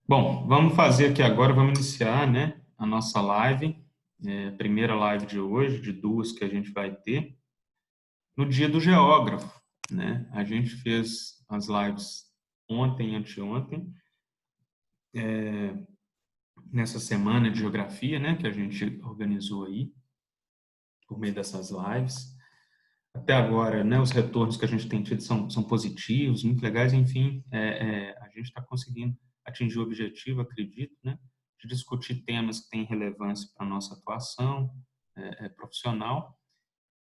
Bom, vamos fazer aqui agora, vamos iniciar, né, a nossa live, primeira live de hoje, de duas que a gente vai ter, no Dia do Geógrafo, né? A gente fez as lives ontem e anteontem, nessa semana de geografia, né, que a gente organizou aí, por meio dessas lives. Até agora, né, os retornos que a gente tem tido são positivos, muito legais, enfim, a gente está conseguindo atingir o objetivo, acredito, né, de discutir temas que têm relevância para a nossa atuação profissional.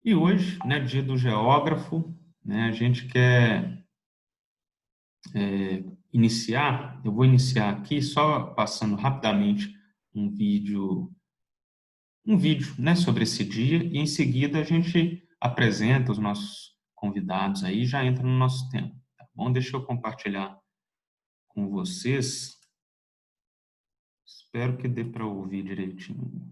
E hoje, né, dia do geógrafo, né, a gente quer iniciar, eu vou iniciar aqui só passando rapidamente um vídeo, né, sobre esse dia, e em seguida a gente apresenta os nossos convidados aí e já entra no nosso tema, tá bom? Deixa eu compartilhar com vocês. Espero que dê para ouvir direitinho.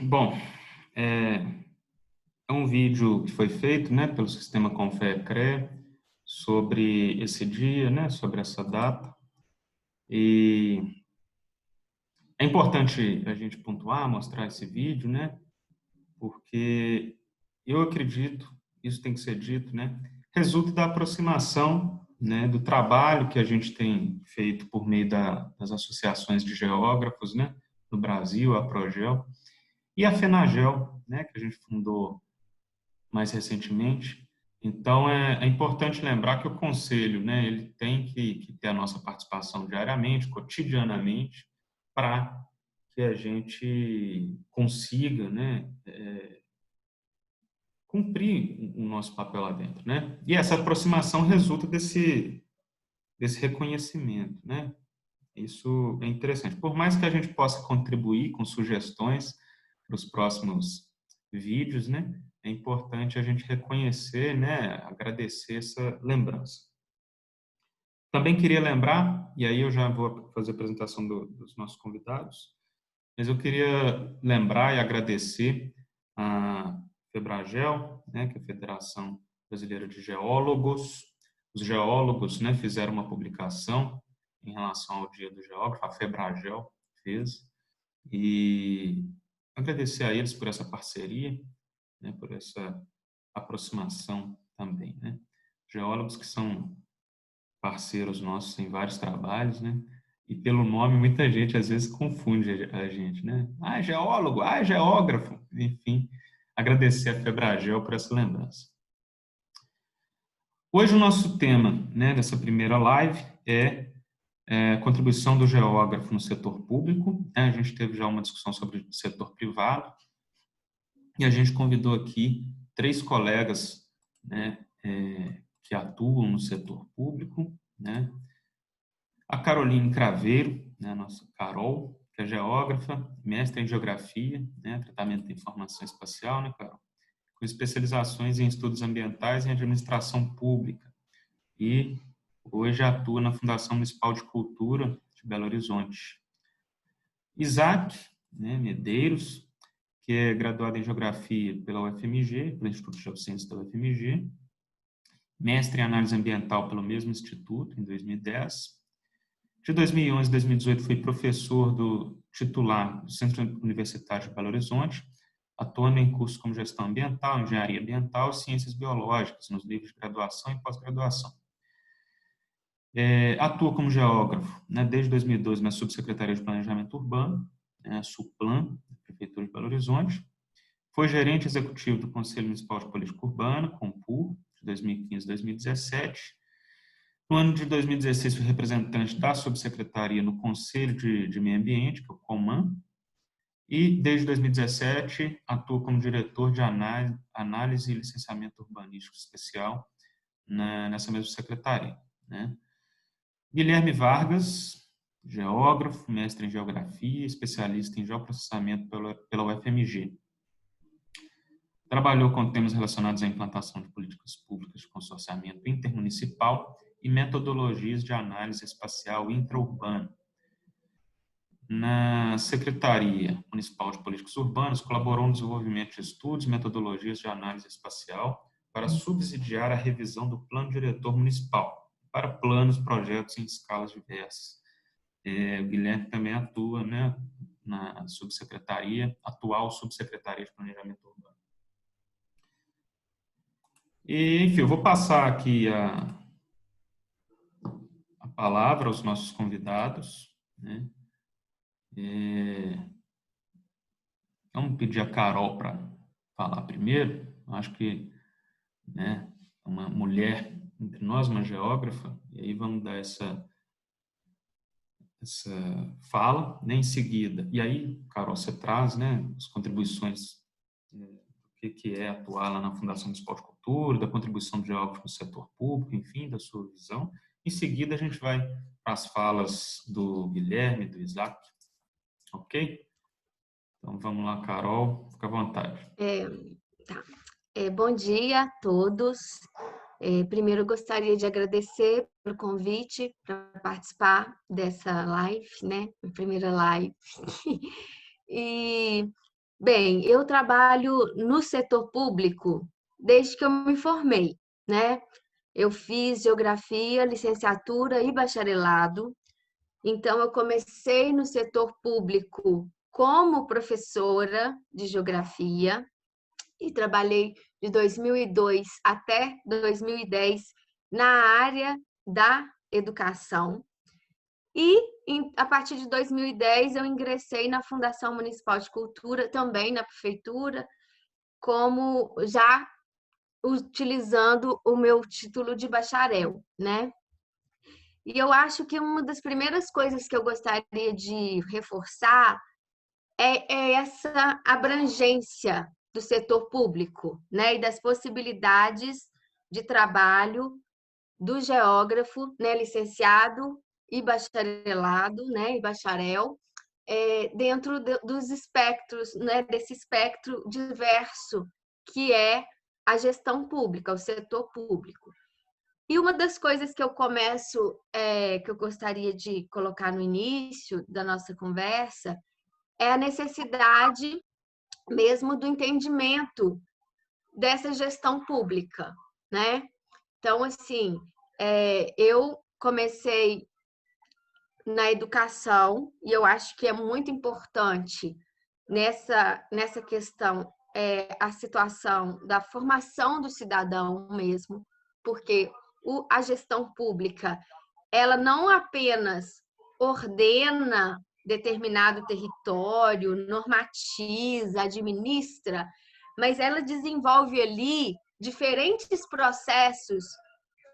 Bom, é um vídeo que foi feito, né, pelo Sistema Confé-CRE sobre esse dia, né, sobre essa data. E é importante a gente pontuar, mostrar esse vídeo, né, porque eu acredito, isso tem que ser dito, né, resulta da aproximação, né, do trabalho que a gente tem feito por meio das associações de geógrafos, né, no Brasil, a Progel, e a FENAGEL, né, que a gente fundou mais recentemente. Então, é importante lembrar que o Conselho, né, ele tem que ter a nossa participação diariamente, cotidianamente, para que a gente consiga, né, cumprir o nosso papel lá dentro, né? E essa aproximação resulta desse reconhecimento, né? Isso é interessante. Por mais que a gente possa contribuir com sugestões para os próximos vídeos, né? É importante a gente reconhecer, né? Agradecer essa lembrança. Também queria lembrar, e aí eu já vou fazer a apresentação dos nossos convidados, mas eu queria lembrar e agradecer a Febragel, né? Que é a Federação Brasileira de Geólogos. Os geólogos, né? Fizeram uma publicação em relação ao Dia do Geógrafo, a Febragel fez, e agradecer a eles por essa parceria, né, por essa aproximação também, né? Geólogos que são parceiros nossos em vários trabalhos, né? E pelo nome muita gente às vezes confunde a gente, né? Ah, geólogo, ah, geógrafo, enfim, agradecer a Febragel por essa lembrança. Hoje o nosso tema, né, dessa primeira live é contribuição do geógrafo no setor público, né? A gente teve já uma discussão sobre o setor privado e a gente convidou aqui 3 colegas, né, que atuam no setor público, né? A Caroline Craveiro, né, a nossa Carol, que é geógrafa, mestre em geografia, né, tratamento de informação espacial, né, Carol? Com especializações em estudos ambientais e administração pública. E hoje atua na Fundação Municipal de Cultura de Belo Horizonte. Isaac, né, Medeiros, que é graduado em Geografia pela UFMG, pelo Instituto de Geociências da UFMG, mestre em Análise Ambiental pelo mesmo instituto, em 2010. De 2011 a 2018, fui professor titular do Centro Universitário de Belo Horizonte, atuando em cursos como gestão ambiental, engenharia ambiental e ciências biológicas, nos níveis de graduação e pós-graduação. Atua como geógrafo, né, desde 2012 na Subsecretaria de Planejamento Urbano, né, a SUPLAN, da Prefeitura de Belo Horizonte. Foi gerente executivo do Conselho Municipal de Política Urbana, CONPUR, de 2015 a 2017. No ano de 2016, foi representante da Subsecretaria no Conselho de Meio Ambiente, que é o COMAN, e desde 2017 atua como diretor de análise e licenciamento urbanístico especial nessa mesma secretaria, né? Guilherme Vargas, geógrafo, mestre em geografia, especialista em geoprocessamento pela UFMG. Trabalhou com temas relacionados à implantação de políticas públicas de consorciamento intermunicipal e metodologias de análise espacial intraurbana. Na Secretaria Municipal de Políticas Urbanas, colaborou no desenvolvimento de estudos e metodologias de análise espacial para subsidiar a revisão do Plano Diretor Municipal, para planos, projetos em escalas diversas. O Guilherme também atua, né, na subsecretaria, atual Subsecretaria de Planejamento Urbano. E, enfim, eu vou passar aqui a palavra aos nossos convidados, né? Vamos pedir a Carol para falar primeiro. Acho que, né, uma mulher entre nós, uma geógrafa, e aí vamos dar essa fala, né, em seguida. E aí, Carol, você traz, né, as contribuições do que é atuar lá na Fundação Municipal de Cultura, da contribuição do geógrafo no setor público, enfim, da sua visão. Em seguida, a gente vai para as falas do Guilherme, do Isaac. Ok? Então, vamos lá, Carol, fica à vontade. Tá. Bom dia a todos. Primeiro, eu gostaria de agradecer pelo convite para participar dessa live, né? Minha primeira live. E, bem, eu trabalho no setor público desde que eu me formei, né? Eu fiz geografia, licenciatura e bacharelado. Então, eu comecei no setor público como professora de geografia e trabalhei de 2002 até 2010 na área da educação. E a partir de 2010 eu ingressei na Fundação Municipal de Cultura, também na prefeitura, como já utilizando o meu título de bacharel, né? E eu acho que uma das primeiras coisas que eu gostaria de reforçar é essa abrangência do setor público, né, e das possibilidades de trabalho do geógrafo, né, licenciado e bacharelado, né, e bacharel, dentro dos espectros, né, desse espectro diverso que é a gestão pública, o setor público. E uma das coisas que eu que eu gostaria de colocar no início da nossa conversa, é a necessidade mesmo do entendimento dessa gestão pública, né? Então, assim, eu comecei na educação e eu acho que é muito importante nessa questão a situação da formação do cidadão mesmo, porque a gestão pública, ela não apenas ordena determinado território, normatiza, administra, mas ela desenvolve ali diferentes processos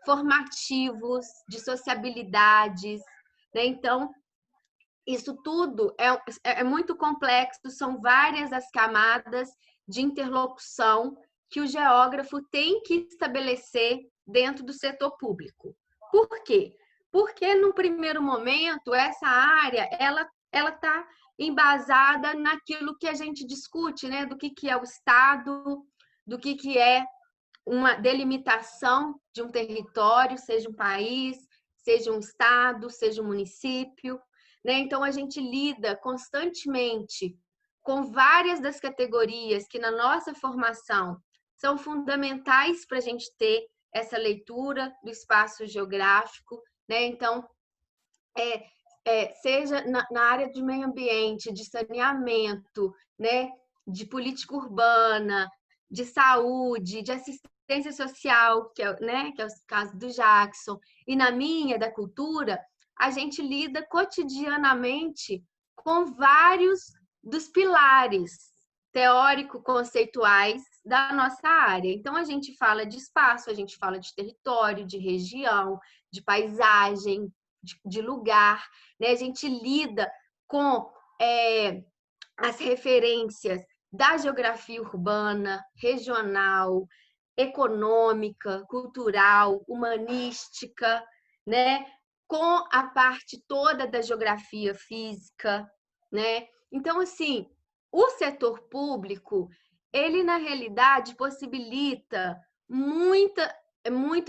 formativos, de sociabilidades, né? Então, isso tudo é muito complexo, são várias as camadas de interlocução que o geógrafo tem que estabelecer dentro do setor público. Por quê? Porque, no primeiro momento, essa área ela está embasada naquilo que a gente discute, né? Do que é o Estado, do que é uma delimitação de um território, seja um país, seja um estado, seja um município, né? Então a gente lida constantemente com várias das categorias que na nossa formação são fundamentais para a gente ter essa leitura do espaço geográfico, né? Então, seja na área de meio ambiente, de saneamento, né? de política urbana, de saúde, de assistência social, né, que é o caso do Jackson, e na minha, da cultura, a gente lida cotidianamente com vários dos pilares teórico-conceituais da nossa área. Então, a gente fala de espaço, a gente fala de território, de região, de paisagem, de lugar, né? A gente lida com as referências da geografia urbana, regional, econômica, cultural, humanística, né? Com a parte toda da geografia física, né? Então, assim, o setor público, ele na realidade possibilita muita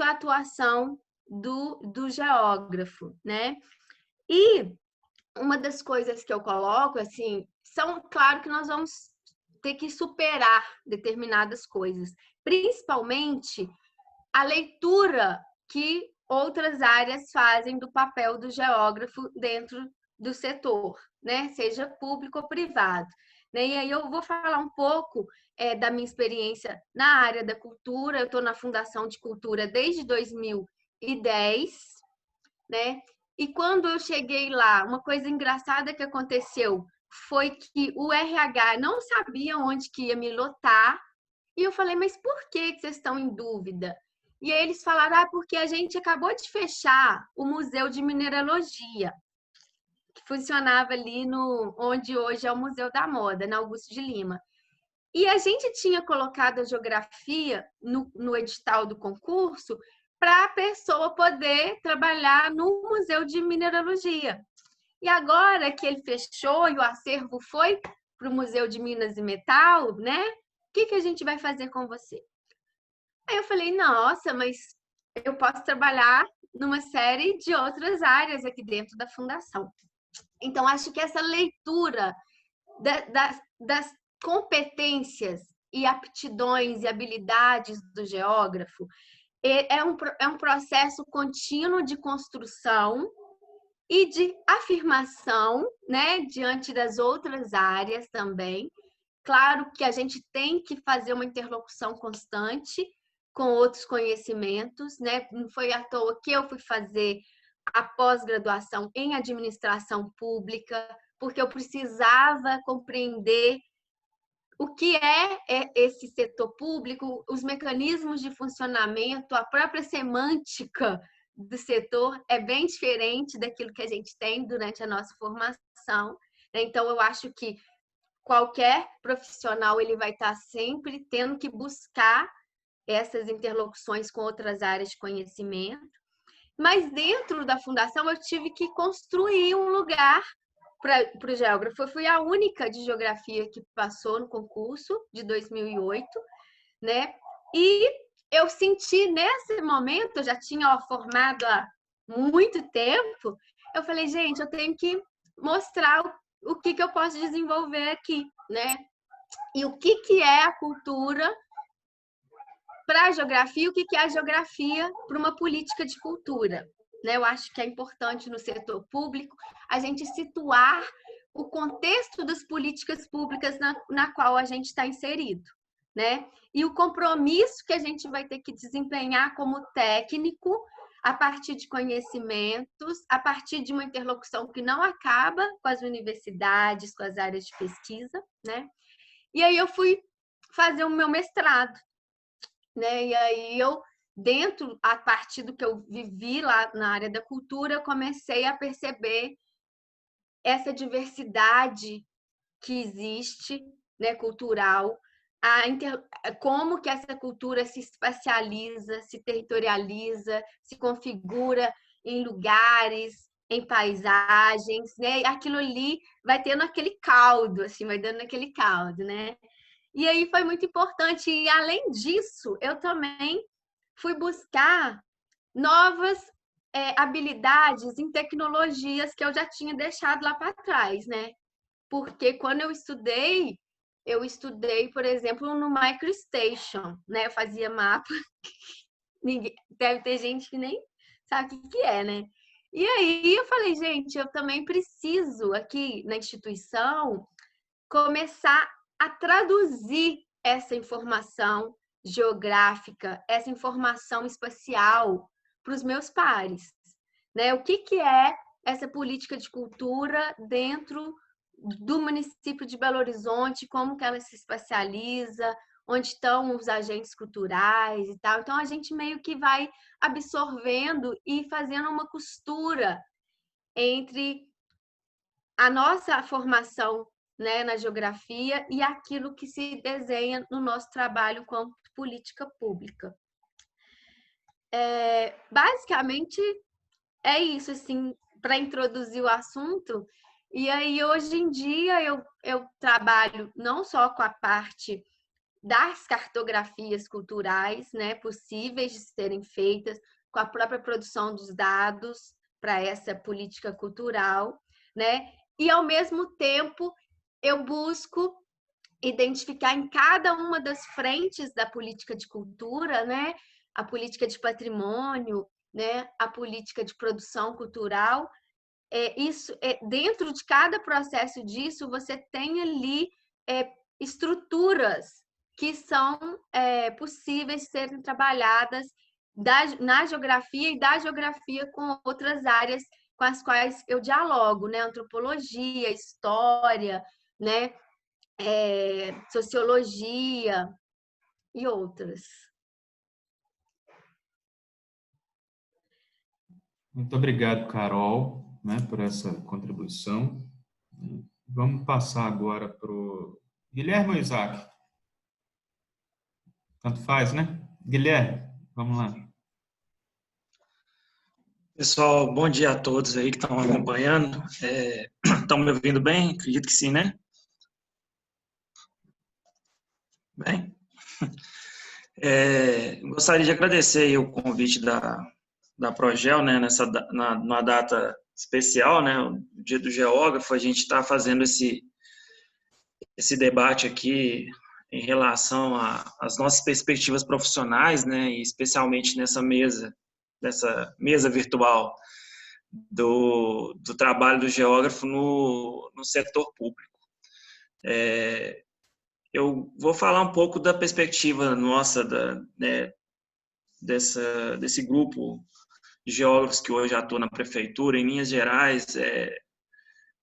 atuação do geógrafo, né? E uma das coisas que eu coloco, assim, claro que nós vamos ter que superar determinadas coisas, principalmente a leitura que outras áreas fazem do papel do geógrafo dentro do setor, né? Seja público ou privado. Né? E aí eu vou falar um pouco da minha experiência na área da cultura. Eu estou na Fundação de Cultura desde 2010, né? E quando eu cheguei lá, uma coisa engraçada que aconteceu foi que o RH não sabia onde que ia me lotar. E eu falei, mas por que vocês estão em dúvida? E aí eles falaram, porque a gente acabou de fechar o Museu de Mineralogia, que funcionava ali onde hoje é o Museu da Moda, na Augusto de Lima. E a gente tinha colocado a geografia no edital do concurso para a pessoa poder trabalhar no Museu de Mineralogia. E agora que ele fechou e o acervo foi para o Museu de Minas e Metal, né? O que a gente vai fazer com você? Aí eu falei, nossa, mas eu posso trabalhar numa série de outras áreas aqui dentro da fundação. Então, acho que essa leitura das competências e aptidões e habilidades do geógrafo é um processo contínuo de construção e de afirmação, né, diante das outras áreas também. Claro que a gente tem que fazer uma interlocução constante com outros conhecimentos, né? Não foi à toa que eu fui fazer a pós-graduação em administração pública, porque eu precisava compreender o que é esse setor público, os mecanismos de funcionamento, a própria semântica do setor é bem diferente daquilo que a gente tem durante a nossa formação. Então, eu acho que qualquer profissional ele vai estar sempre tendo que buscar essas interlocuções com outras áreas de conhecimento. Mas dentro da fundação eu tive que construir um lugar para o geógrafo. Eu fui a única de geografia que passou no concurso de 2008, né? E eu senti nesse momento, eu já tinha formado há muito tempo, eu falei, gente, eu tenho que mostrar o que eu posso desenvolver aqui, né? E o que é a cultura para a geografia, o que é a geografia para uma política de cultura. Né? Eu acho que é importante no setor público a gente situar o contexto das políticas públicas na qual a gente está inserido. Né? E o compromisso que a gente vai ter que desempenhar como técnico a partir de conhecimentos, a partir de uma interlocução que não acaba com as universidades, com as áreas de pesquisa, né? E aí eu fui fazer o meu mestrado, né? E aí eu, a partir do que eu vivi lá na área da cultura, eu comecei a perceber essa diversidade que existe, né, cultural, como que essa cultura se espacializa, se territorializa, se configura em lugares, em paisagens, né? Aquilo ali vai tendo aquele caldo, assim, vai dando aquele caldo, né? E aí foi muito importante. E além disso, eu também fui buscar novas habilidades em tecnologias que eu já tinha deixado lá para trás, né? Porque quando eu estudei, por exemplo, no MicroStation, né? Eu fazia mapa, deve ter gente que nem sabe o que é, né? E aí eu falei, gente, eu também preciso aqui na instituição começar a traduzir essa informação geográfica, essa informação espacial para os meus pares, né? O que é essa política de cultura dentro do município de Belo Horizonte, como que ela se espacializa, onde estão os agentes culturais e tal. Então, a gente meio que vai absorvendo e fazendo uma costura entre a nossa formação, né, na geografia e aquilo que se desenha no nosso trabalho como política pública. Basicamente, é isso, assim, para introduzir o assunto. E aí, hoje em dia, eu trabalho não só com a parte das cartografias culturais, né, possíveis de serem feitas, com a própria produção dos dados para essa política cultural, né? E, ao mesmo tempo, eu busco identificar em cada uma das frentes da política de cultura, né? A política de patrimônio, né? A política de produção cultural. Dentro de cada processo disso, você tem ali estruturas que são possíveis de serem trabalhadas na geografia e da geografia com outras áreas com as quais eu dialogo, né? Antropologia, história, né? Sociologia e outras. Muito obrigado, Carol, né, por essa contribuição. Vamos passar agora para o Guilherme ou Isaac? Tanto faz, né? Guilherme, vamos lá. Pessoal, bom dia a todos aí que estão acompanhando. Estão me ouvindo bem? Acredito que sim, né? Bem? Gostaria de agradecer aí o convite da Progel, né, numa data especial, né, o Dia do Geógrafo. A gente está fazendo esse debate aqui em relação às nossas perspectivas profissionais, né, e especialmente nessa mesa virtual do trabalho do geógrafo no setor público. Eu vou falar um pouco da perspectiva nossa, desse grupo de geógrafos que hoje atua na prefeitura. Em linhas gerais,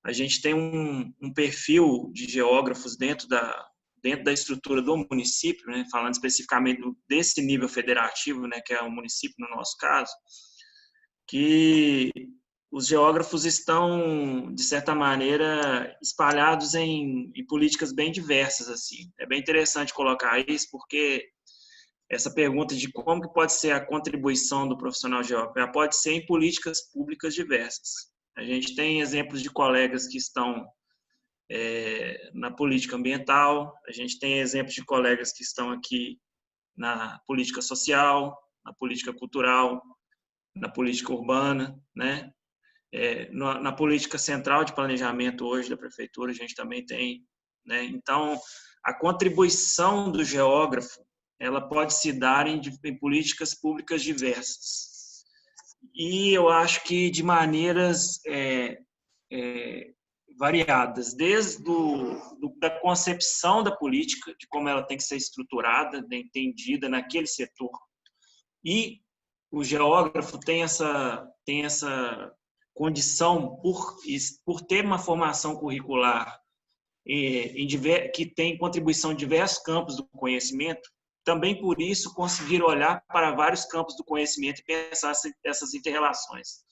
a gente tem um perfil de geógrafos dentro da estrutura do município, né, falando especificamente desse nível federativo, né, que é o município no nosso caso, que os geógrafos estão, de certa maneira, espalhados em políticas bem diversas, assim. É bem interessante colocar isso, porque essa pergunta de como que pode ser a contribuição do profissional geógrafo, ela pode ser em políticas públicas diversas. A gente tem exemplos de colegas que estão na política ambiental, a gente tem exemplos de colegas que estão aqui na política social, na política cultural, na política urbana, né? Na política central de planejamento hoje da prefeitura, a gente também tem, né? Então, a contribuição do geógrafo, ela pode se dar em políticas públicas diversas. E eu acho que de maneiras variadas, desde da concepção da política, de como ela tem que ser estruturada, entendida naquele setor. E o geógrafo tem essa condição, por ter uma formação curricular que tem contribuição em diversos campos do conhecimento, também por isso conseguir olhar para vários campos do conhecimento e pensar essas interrelações.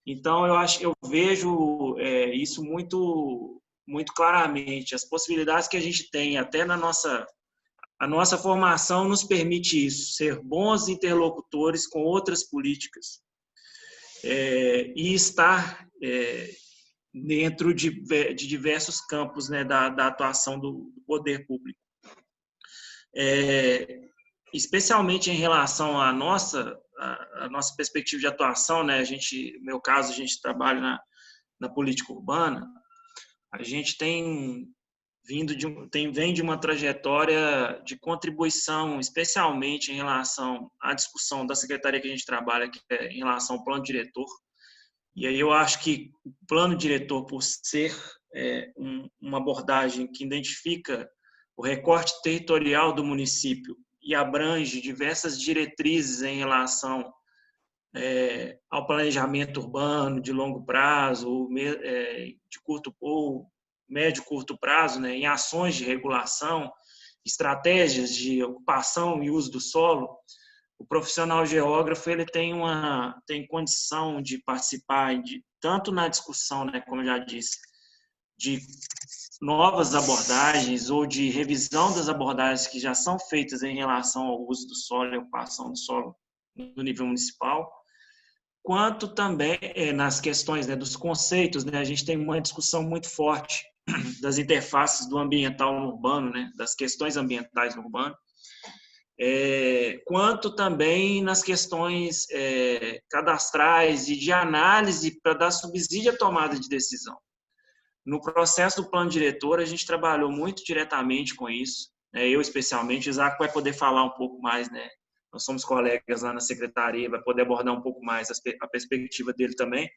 Então, eu vejo isso muito, muito claramente. As possibilidades que a gente tem, até a nossa formação nos permite isso, ser bons interlocutores com outras políticas e estar dentro de diversos campos, né, da atuação do poder público. Especialmente em relação à nossa perspectiva de atuação, né? No meu caso, a gente trabalha na política urbana. A gente vem de uma trajetória de contribuição, especialmente em relação à discussão da secretaria que a gente trabalha, que é em relação ao plano diretor. E aí eu acho que o plano diretor, por ser uma abordagem que identifica o recorte territorial do município e abrange diversas diretrizes em relação ao planejamento urbano de longo prazo, de curto ou médio curto prazo, né, em ações de regulação, estratégias de ocupação e uso do solo, o profissional geógrafo ele tem condição de participar tanto na discussão, né, como eu já disse, de novas abordagens ou de revisão das abordagens que já são feitas em relação ao uso do solo e ocupação do solo no nível municipal, quanto também nas questões, né, dos conceitos, né, a gente tem uma discussão muito forte das interfaces do ambiental no urbano, né, das questões ambientais no urbano, quanto também nas questões cadastrais e de análise para dar subsídio à tomada de decisão. No processo do plano diretor, a gente trabalhou muito diretamente com isso, né, eu especialmente, o Isaac vai poder falar um pouco mais, né, nós somos colegas lá na secretaria, vai poder abordar um pouco mais a perspectiva dele também,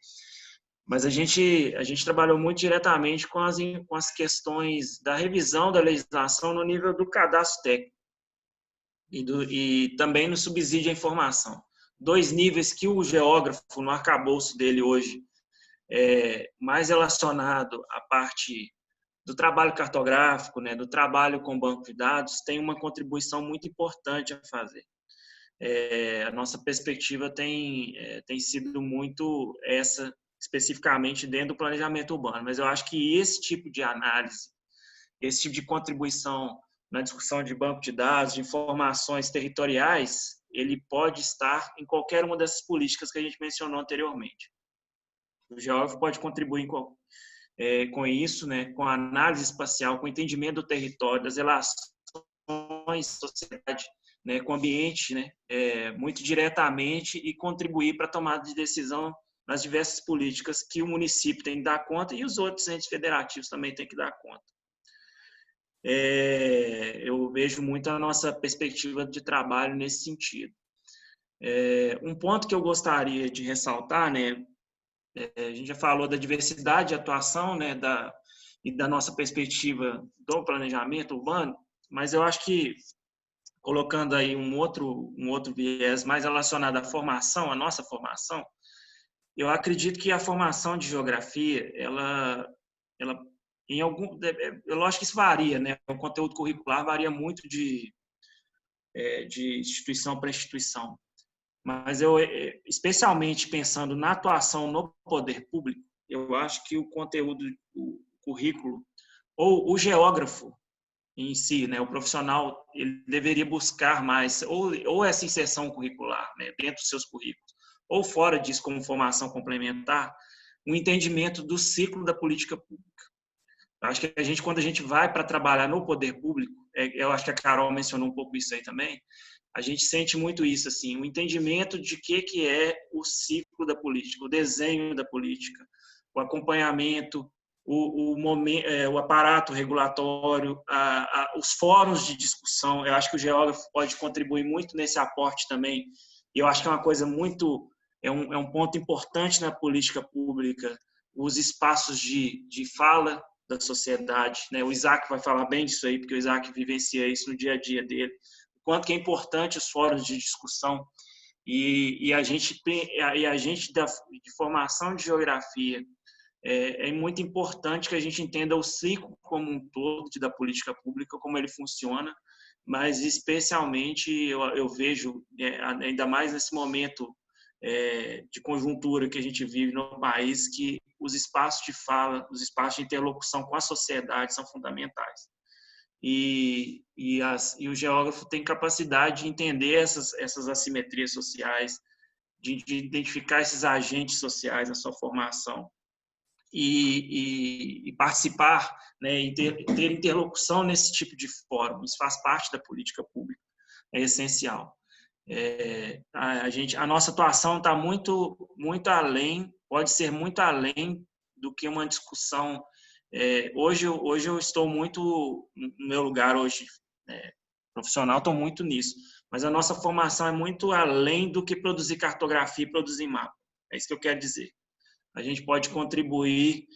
mas a gente trabalhou muito diretamente com as questões da revisão da legislação no nível do cadastro técnico e também no subsídio à informação. 2 níveis que o geógrafo, no arcabouço dele hoje, mais relacionado à parte do trabalho cartográfico, né, do trabalho com banco de dados, tem uma contribuição muito importante a fazer. A nossa perspectiva tem sido muito essa, especificamente dentro do planejamento urbano, mas eu acho que esse tipo de análise, esse tipo de contribuição na discussão de banco de dados, de informações territoriais, ele pode estar em qualquer uma dessas políticas que a gente mencionou anteriormente. O geógrafo pode contribuir com isso, né, com a análise espacial, com o entendimento do território, das relações sociedade, né, com o ambiente, né, muito diretamente e contribuir para a tomada de decisão nas diversas políticas que o município tem que dar conta e os outros entes federativos também têm que dar conta. Eu vejo muito a nossa perspectiva de trabalho nesse sentido. Um ponto que eu gostaria de ressaltar, né, a gente já falou da diversidade de atuação, né, e da nossa perspectiva do planejamento urbano, mas eu acho que, colocando aí um outro viés mais relacionado à formação, à nossa formação, eu acredito que a formação de geografia, ela em algum, lógico que isso varia, né? O conteúdo curricular varia muito de instituição para instituição. Mas eu, especialmente pensando na atuação no poder público, eu acho que o conteúdo, o currículo, ou o geógrafo em si, né, o profissional, ele deveria buscar mais, ou essa inserção curricular, né, dentro dos seus currículos, ou fora disso como formação complementar, um entendimento do ciclo da política pública. Eu acho que quando a gente vai para trabalhar no poder público, eu acho que a Carol mencionou um pouco isso aí também, a gente sente muito isso, assim, o entendimento de que é o ciclo da política, o desenho da política, o acompanhamento, o aparato regulatório, os fóruns de discussão. Eu acho que o geógrafo pode contribuir muito nesse aporte também. E eu acho que é uma coisa muito, é um ponto importante na política pública, os espaços de fala da sociedade, né? O Isaac vai falar bem disso aí, porque o Isaac vivencia isso no dia a dia dele. O quanto que é importante os fóruns de discussão e a gente de formação de geografia, é muito importante que a gente entenda o ciclo como um todo da política pública, como ele funciona, mas especialmente eu vejo, ainda mais nesse momento de conjuntura que a gente vive no país, que os espaços de fala, os espaços de interlocução com a sociedade são fundamentais. E o geógrafo tem capacidade de entender essas assimetrias sociais, de identificar esses agentes sociais na sua formação e participar, né, e ter interlocução nesse tipo de fórum. Isso faz parte da política pública, é essencial. A nossa atuação está muito além, pode ser muito além do que uma discussão. Hoje eu estou muito no meu lugar hoje profissional, estou muito nisso, mas a nossa formação é muito além do que produzir cartografia e produzir mapa. É isso que eu quero dizer. a gente pode contribuir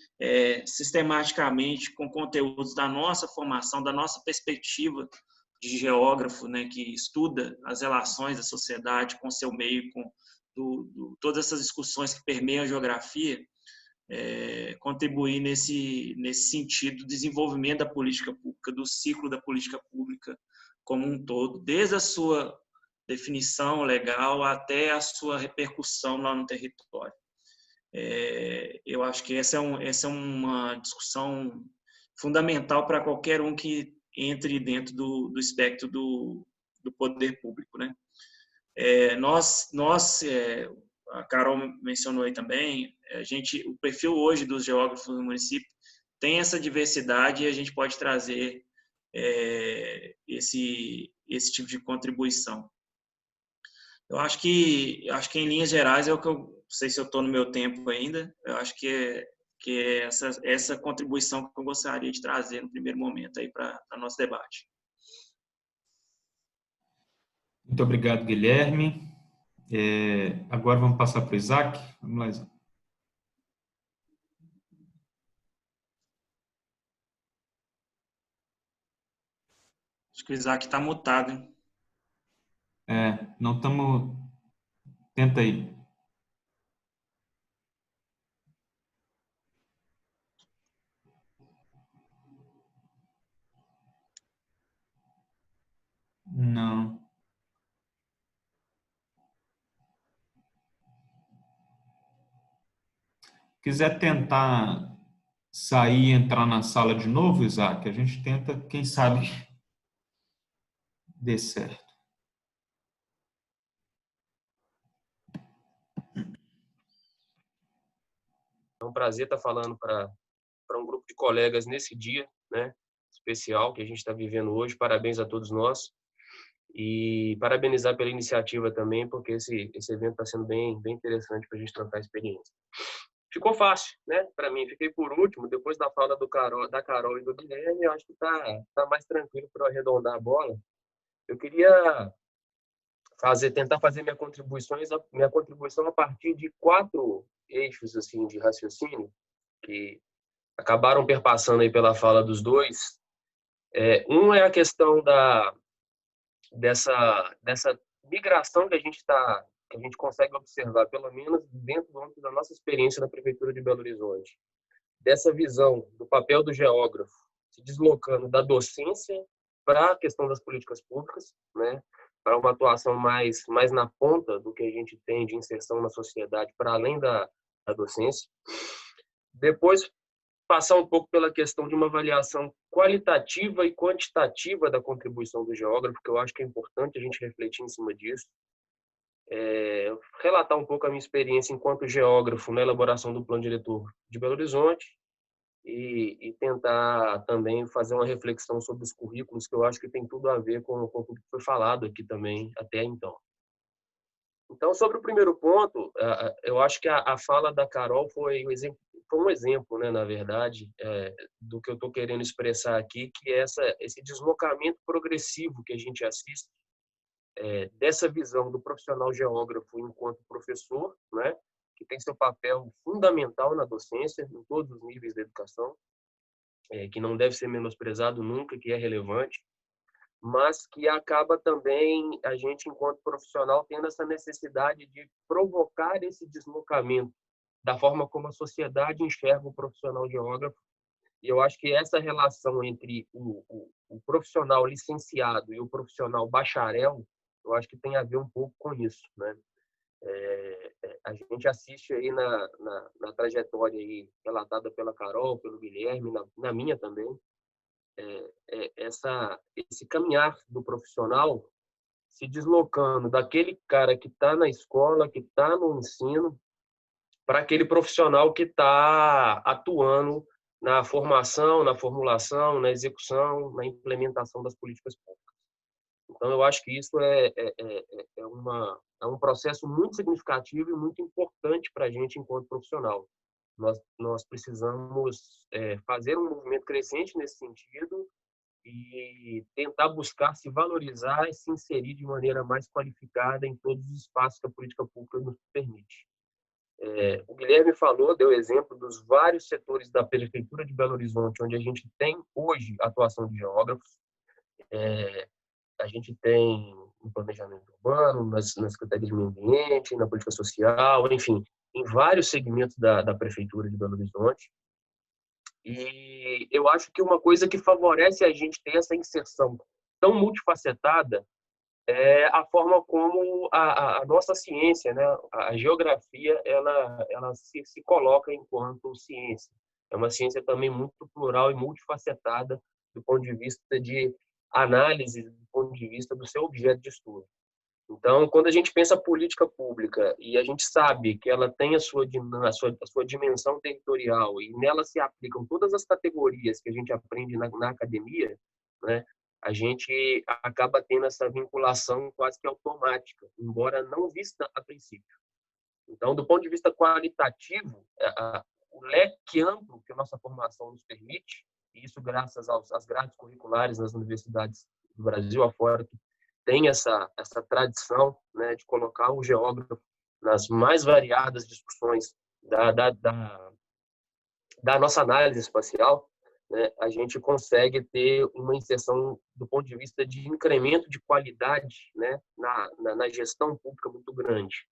sistematicamente com conteúdos da nossa formação, da nossa perspectiva de geógrafo, né, que estuda as relações da sociedade com seu meio, com todas essas discussões que permeiam a geografia, contribuir nesse sentido do desenvolvimento da política pública, do ciclo da política pública como um todo, desde a sua definição legal até a sua repercussão lá no território. Eu acho que essa é uma discussão fundamental para qualquer um que entre dentro do espectro do poder público, né? A Carol mencionou aí também, o perfil hoje dos geógrafos do município tem essa diversidade e a gente pode trazer esse tipo de contribuição. Eu acho que em linhas gerais é o que eu não sei se eu estou no meu tempo ainda. Eu acho que é essa contribuição que eu gostaria de trazer no primeiro momento aí para nosso debate. Muito obrigado, Guilherme. Agora vamos passar para o Isaac. Vamos lá, Isaac. Acho que o Isaac está mutado, hein? Não estamos... Tenta aí. Não. Quiser tentar sair e entrar na sala de novo, Isaac, a gente tenta, quem sabe, dê certo. É um prazer estar falando para um grupo de colegas nesse dia, né, especial que a gente está vivendo hoje. Parabéns a todos nós e parabenizar pela iniciativa também, porque esse evento está sendo bem interessante para a gente trocar experiência. Ficou fácil, né? Para mim, fiquei por último, depois da fala da Carol e do Guilherme, eu acho que tá mais tranquilo para arredondar a bola. Eu queria tentar fazer minha contribuição a partir de 4 eixos assim de raciocínio que acabaram perpassando aí pela fala dos dois. Um é a questão dessa migração que a gente consegue observar, pelo menos dentro do âmbito da nossa experiência na Prefeitura de Belo Horizonte, dessa visão do papel do geógrafo se deslocando da docência para a questão das políticas públicas, né? Para uma atuação mais na ponta do que a gente tem de inserção na sociedade, para além da docência. Depois, passar um pouco pela questão de uma avaliação qualitativa e quantitativa da contribuição do geógrafo, que eu acho que é importante a gente refletir em cima disso. Relatar um pouco a minha experiência enquanto geógrafo na elaboração do plano diretor de Belo Horizonte e tentar também fazer uma reflexão sobre os currículos, que eu acho que tem tudo a ver com tudo que foi falado aqui também até então. Então, sobre o primeiro ponto, eu acho que a fala da Carol foi um exemplo, né, na verdade, do que eu estou querendo expressar aqui, que é esse deslocamento progressivo que a gente assiste, dessa visão do profissional geógrafo enquanto professor, né, que tem seu papel fundamental na docência, em todos os níveis da educação, que não deve ser menosprezado nunca, que é relevante, mas que acaba também a gente, enquanto profissional, tendo essa necessidade de provocar esse deslocamento da forma como a sociedade enxerga o profissional geógrafo. E eu acho que essa relação entre o profissional licenciado e o profissional bacharel, eu acho que tem a ver um pouco com isso, né? A gente assiste aí na trajetória aí relatada pela Carol, pelo Guilherme, na minha também, esse caminhar do profissional se deslocando daquele cara que está na escola, que está no ensino, para aquele profissional que está atuando na formação, na formulação, na execução, na implementação das políticas públicas. Então, eu acho que isso é um processo muito significativo e muito importante para a gente enquanto profissional. Nós precisamos fazer um movimento crescente nesse sentido e tentar buscar se valorizar e se inserir de maneira mais qualificada em todos os espaços que a política pública nos permite. O Guilherme falou, deu exemplo dos vários setores da Prefeitura de Belo Horizonte, onde a gente tem hoje atuação de geógrafos. A gente tem no planejamento urbano, na Secretaria de Meio Ambiente, na política social, enfim, em vários segmentos da Prefeitura de Belo Horizonte. E eu acho que uma coisa que favorece a gente ter essa inserção tão multifacetada é a forma como a nossa ciência, né, a geografia, ela se coloca enquanto ciência. É uma ciência também muito plural e multifacetada do ponto de vista de análise, do ponto de vista do seu objeto de estudo. Então, quando a gente pensa política pública e a gente sabe que ela tem a sua dimensão territorial e nela se aplicam todas as categorias que a gente aprende na academia, né, a gente acaba tendo essa vinculação quase que automática, embora não vista a princípio. Então, do ponto de vista qualitativo, o leque amplo que a nossa formação nos permite, e isso graças às grades curriculares nas universidades do Brasil afora, que tem essa tradição, né, de colocar o geógrafo nas mais variadas discussões da nossa análise espacial, né, a gente consegue ter uma inserção do ponto de vista de incremento de qualidade, né, na gestão pública muito grande.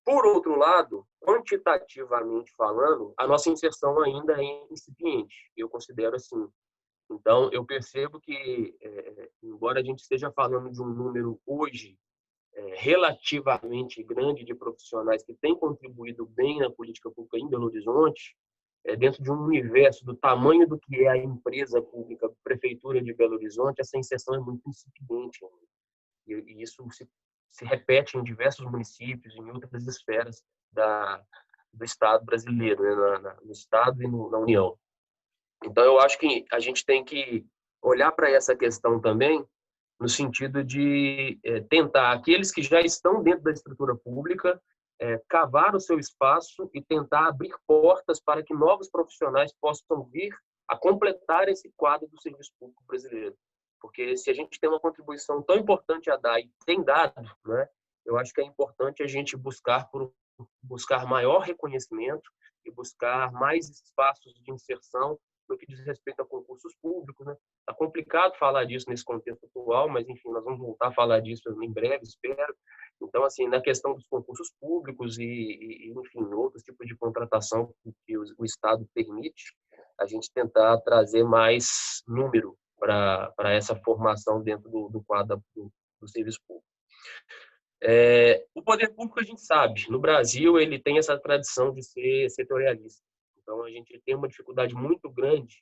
Por outro lado, quantitativamente falando, a nossa inserção ainda é incipiente, eu considero assim. Então, eu percebo que, embora a gente esteja falando de um número hoje relativamente grande de profissionais que têm contribuído bem na política pública em Belo Horizonte, dentro de um universo do tamanho do que é a empresa pública, a Prefeitura de Belo Horizonte, essa inserção é muito incipiente. E isso se repete em diversos municípios, em outras esferas do Estado brasileiro, né, no Estado e na União. Então, eu acho que a gente tem que olhar para essa questão também no sentido de tentar, aqueles que já estão dentro da estrutura pública, cavar o seu espaço e tentar abrir portas para que novos profissionais possam vir a completar esse quadro do serviço público brasileiro. Porque se a gente tem uma contribuição tão importante a dar e tem dado, né, eu acho que é importante a gente buscar maior reconhecimento e buscar mais espaços de inserção no que diz respeito a concursos públicos, né? Tá complicado falar disso nesse contexto atual, mas enfim, nós vamos voltar a falar disso em breve, espero. Então, assim, na questão dos concursos públicos e enfim, outros tipos de contratação que o Estado permite, a gente tentar trazer mais número para essa formação dentro do quadro do serviço público. O poder público, a gente sabe, no Brasil ele tem essa tradição de ser setorialista. Então, a gente tem uma dificuldade muito grande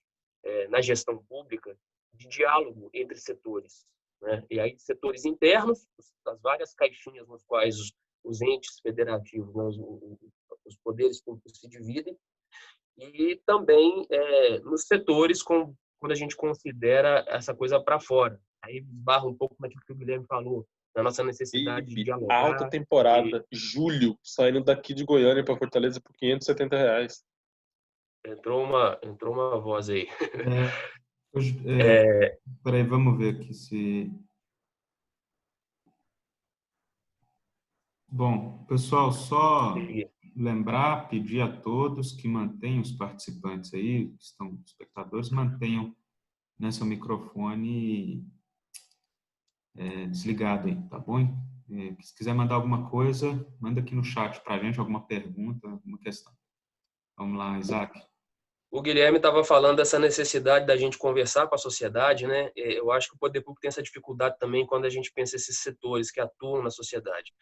na gestão pública de diálogo entre setores, né? E aí, setores internos, as várias caixinhas nos quais os entes federativos, né, os poderes públicos se dividem, e também nos setores quando a gente considera essa coisa para fora. Aí esbarra um pouco naquilo que o Guilherme falou, da nossa necessidade de dialogar. Alta temporada, julho, saindo daqui de Goiânia para Fortaleza por R$570. Entrou uma voz aí. Peraí, vamos ver aqui se... Bom, pessoal, só lembrar, pedir a todos que mantenham os participantes aí, que estão espectadores, mantenham, né, seu microfone desligado aí, tá bom? Se quiser mandar alguma coisa, manda aqui no chat para a gente, alguma pergunta, alguma questão. Vamos lá, Isaac. O Guilherme estava falando dessa necessidade da gente conversar com a sociedade, né? Eu acho que o poder público tem essa dificuldade também quando a gente pensa esses setores que atuam na sociedade.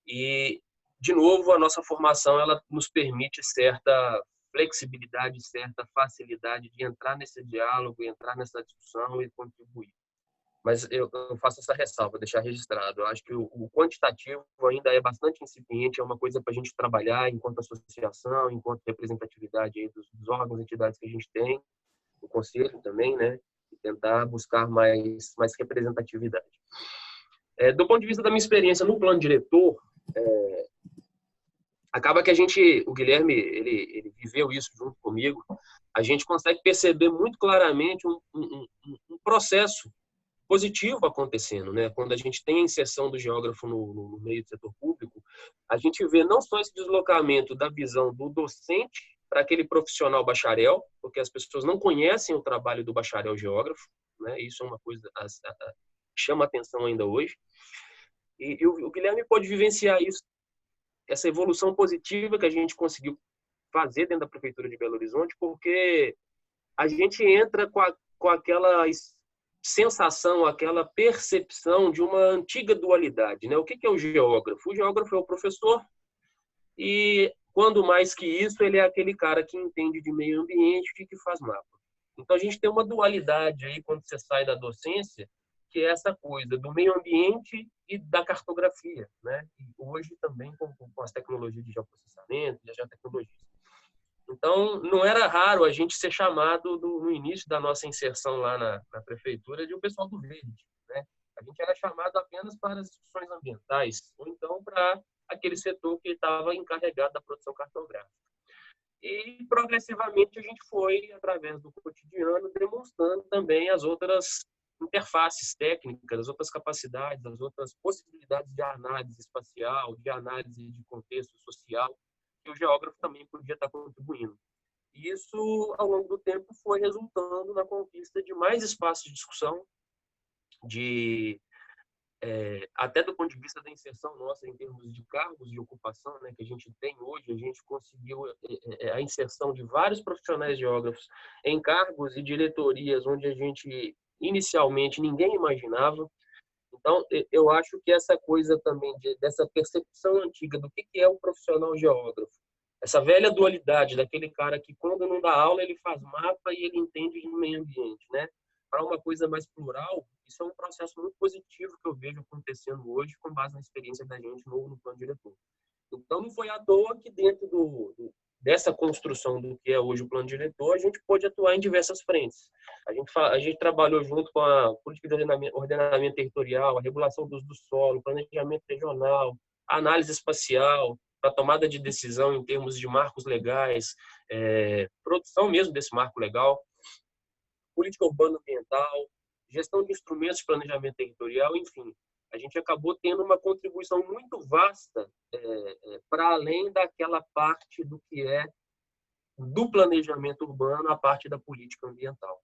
E, de novo, a nossa formação ela nos permite certa flexibilidade, certa facilidade de entrar nesse diálogo, entrar nessa discussão e contribuir. Mas eu faço essa ressalva, deixar registrado. Eu acho que o quantitativo ainda é bastante incipiente, é uma coisa para a gente trabalhar enquanto associação, enquanto representatividade aí dos órgãos e entidades que a gente tem, o conselho também, né? E tentar buscar mais representatividade. Do ponto de vista da minha experiência no plano diretor, acaba que o Guilherme, ele viveu isso junto comigo, a gente consegue perceber muito claramente um processo positivo acontecendo, né? Quando a gente tem a inserção do geógrafo no meio do setor público, a gente vê não só esse deslocamento da visão do docente para aquele profissional bacharel, porque as pessoas não conhecem o trabalho do bacharel geógrafo, né? Isso é uma coisa que chama atenção ainda hoje. E o Guilherme pode vivenciar isso, essa evolução positiva que a gente conseguiu fazer dentro da Prefeitura de Belo Horizonte, porque a gente entra com aquela sensação, aquela percepção de uma antiga dualidade, né? O que é o geógrafo? O geógrafo é o professor e, quando mais que isso, ele é aquele cara que entende de meio ambiente e que faz mapa. Então, a gente tem uma dualidade aí quando você sai da docência, que é essa coisa do meio ambiente e da cartografia, né? E hoje também com as tecnologias de geoprocessamento, de geotecnologia. Então, não era raro a gente ser chamado no início da nossa inserção lá na prefeitura de um pessoal do verde, né? A gente era chamado apenas para as discussões ambientais ou então para aquele setor que estava encarregado da produção cartográfica. E, progressivamente, a gente foi, através do cotidiano, demonstrando também as outras interfaces técnicas, as outras capacidades, as outras possibilidades de análise espacial, de análise de contexto social, que o geógrafo também podia estar contribuindo. E isso, ao longo do tempo, foi resultando na conquista de mais espaços de discussão, até do ponto de vista da inserção nossa em termos de cargos de ocupação, né, que a gente tem hoje. A gente conseguiu a inserção de vários profissionais geógrafos em cargos e diretorias onde a gente, inicialmente, ninguém imaginava. Então, eu acho que essa coisa também dessa percepção antiga do que é o profissional geógrafo, essa velha dualidade daquele cara que, quando não dá aula, ele faz mapa e ele entende de meio ambiente, né? Para uma coisa mais plural, isso é um processo muito positivo que eu vejo acontecendo hoje com base na experiência da gente no plano diretor. Então, não foi à toa que dentro dessa construção do que é hoje o plano diretor, a gente pôde atuar em diversas frentes. A gente trabalhou junto com a política de ordenamento territorial, a regulação do uso do solo, planejamento regional, análise espacial, para tomada de decisão em termos de marcos legais, produção mesmo desse marco legal, política urbana ambiental, gestão de instrumentos de planejamento territorial, enfim. A gente acabou tendo uma contribuição muito vasta para além daquela parte do que é do planejamento urbano, a parte da política ambiental.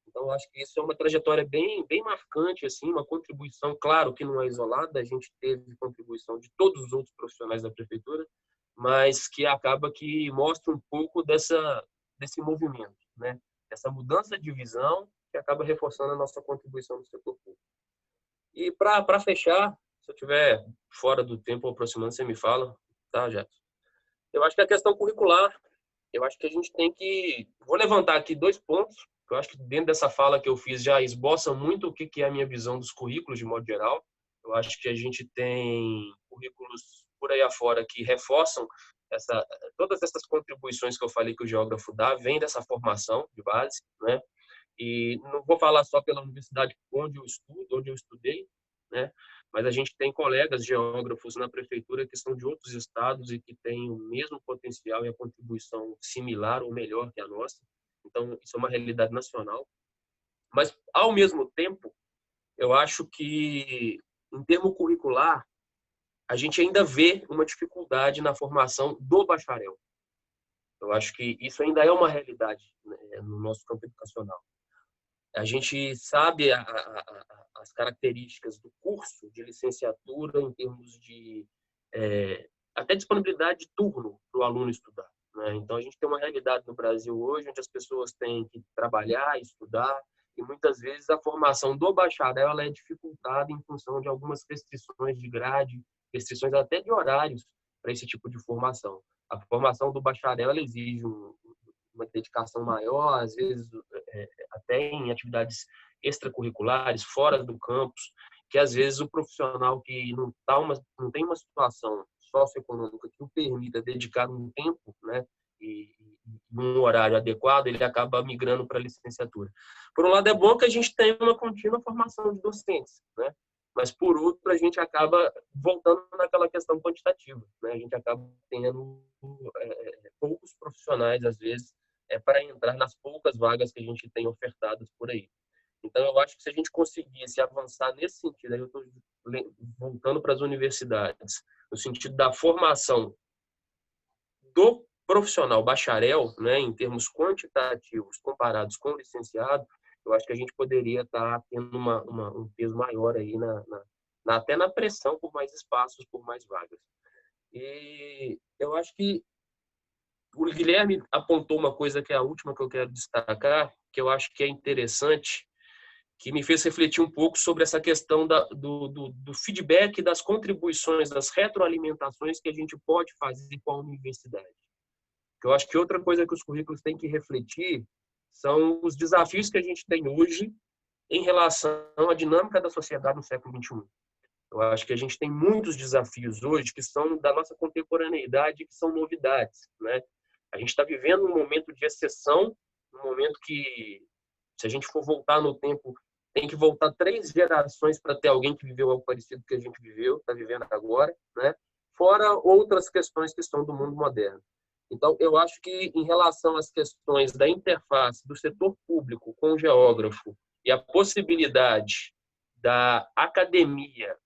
Então, acho que isso é uma trajetória bem marcante, assim, uma contribuição, claro que não é isolada, a gente teve contribuição de todos os outros profissionais da prefeitura, mas que acaba que mostra um pouco desse movimento, né? Essa mudança de visão que acaba reforçando a nossa contribuição no setor público. E para fechar, se eu estiver fora do tempo ou aproximando, você me fala, tá, Jefferson? Eu acho que a questão curricular, eu acho que a gente tem que... Vou levantar aqui 2 pontos, que eu acho que dentro dessa fala que eu fiz já esboça muito o que é a minha visão dos currículos de modo geral. Eu acho que a gente tem currículos por aí afora que reforçam todas essas contribuições que eu falei que o geógrafo dá, vem dessa formação de base, né? E não vou falar só pela universidade onde eu estudei, né? Mas a gente tem colegas geógrafos na prefeitura que são de outros estados e que têm o mesmo potencial e a contribuição similar ou melhor que a nossa. Então, isso é uma realidade nacional. Mas, ao mesmo tempo, eu acho que, em termo curricular, a gente ainda vê uma dificuldade na formação do bacharel. Eu acho que isso ainda é uma realidade, né, no nosso campo educacional. A gente sabe as características do curso de licenciatura em termos de até disponibilidade de turno para o aluno estudar, né? Então, a gente tem uma realidade no Brasil hoje onde as pessoas têm que trabalhar, estudar, e muitas vezes a formação do bacharel ela é dificultada em função de algumas restrições de grade, restrições até de horários para esse tipo de formação. A formação do bacharel ela exige uma dedicação maior, às vezes até em atividades extracurriculares, fora do campus, que às vezes o profissional que não tem uma situação socioeconômica que o permita dedicar um tempo, né, e um horário adequado, ele acaba migrando para a licenciatura. Por um lado, é bom que a gente tenha uma contínua formação de docentes, né? Mas, por outro, a gente acaba voltando naquela questão quantitativa, né? A gente acaba tendo poucos profissionais, às vezes, para entrar nas poucas vagas que a gente tem ofertadas por aí. Então, eu acho que se a gente conseguisse avançar nesse sentido, aí eu estou voltando para as universidades, no sentido da formação do profissional bacharel, né, em termos quantitativos comparados com o licenciado, eu acho que a gente poderia estar tendo um peso maior aí até na pressão por mais espaços, por mais vagas. E eu acho que o Guilherme apontou uma coisa que é a última que eu quero destacar, que eu acho que é interessante, que me fez refletir um pouco sobre essa questão do feedback, das contribuições, das retroalimentações que a gente pode fazer com a universidade. Eu acho que outra coisa que os currículos têm que refletir são os desafios que a gente tem hoje em relação à dinâmica da sociedade no século XXI. Eu acho que a gente tem muitos desafios hoje que são da nossa contemporaneidade, que são novidades, né? A gente está vivendo um momento de exceção, um momento que, se a gente for voltar no tempo, tem que voltar 3 gerações para ter alguém que viveu algo parecido que a gente viveu, está vivendo agora, né? Fora outras questões que são do mundo moderno. Então, eu acho que, em relação às questões da interface do setor público com o geógrafo e a possibilidade da academia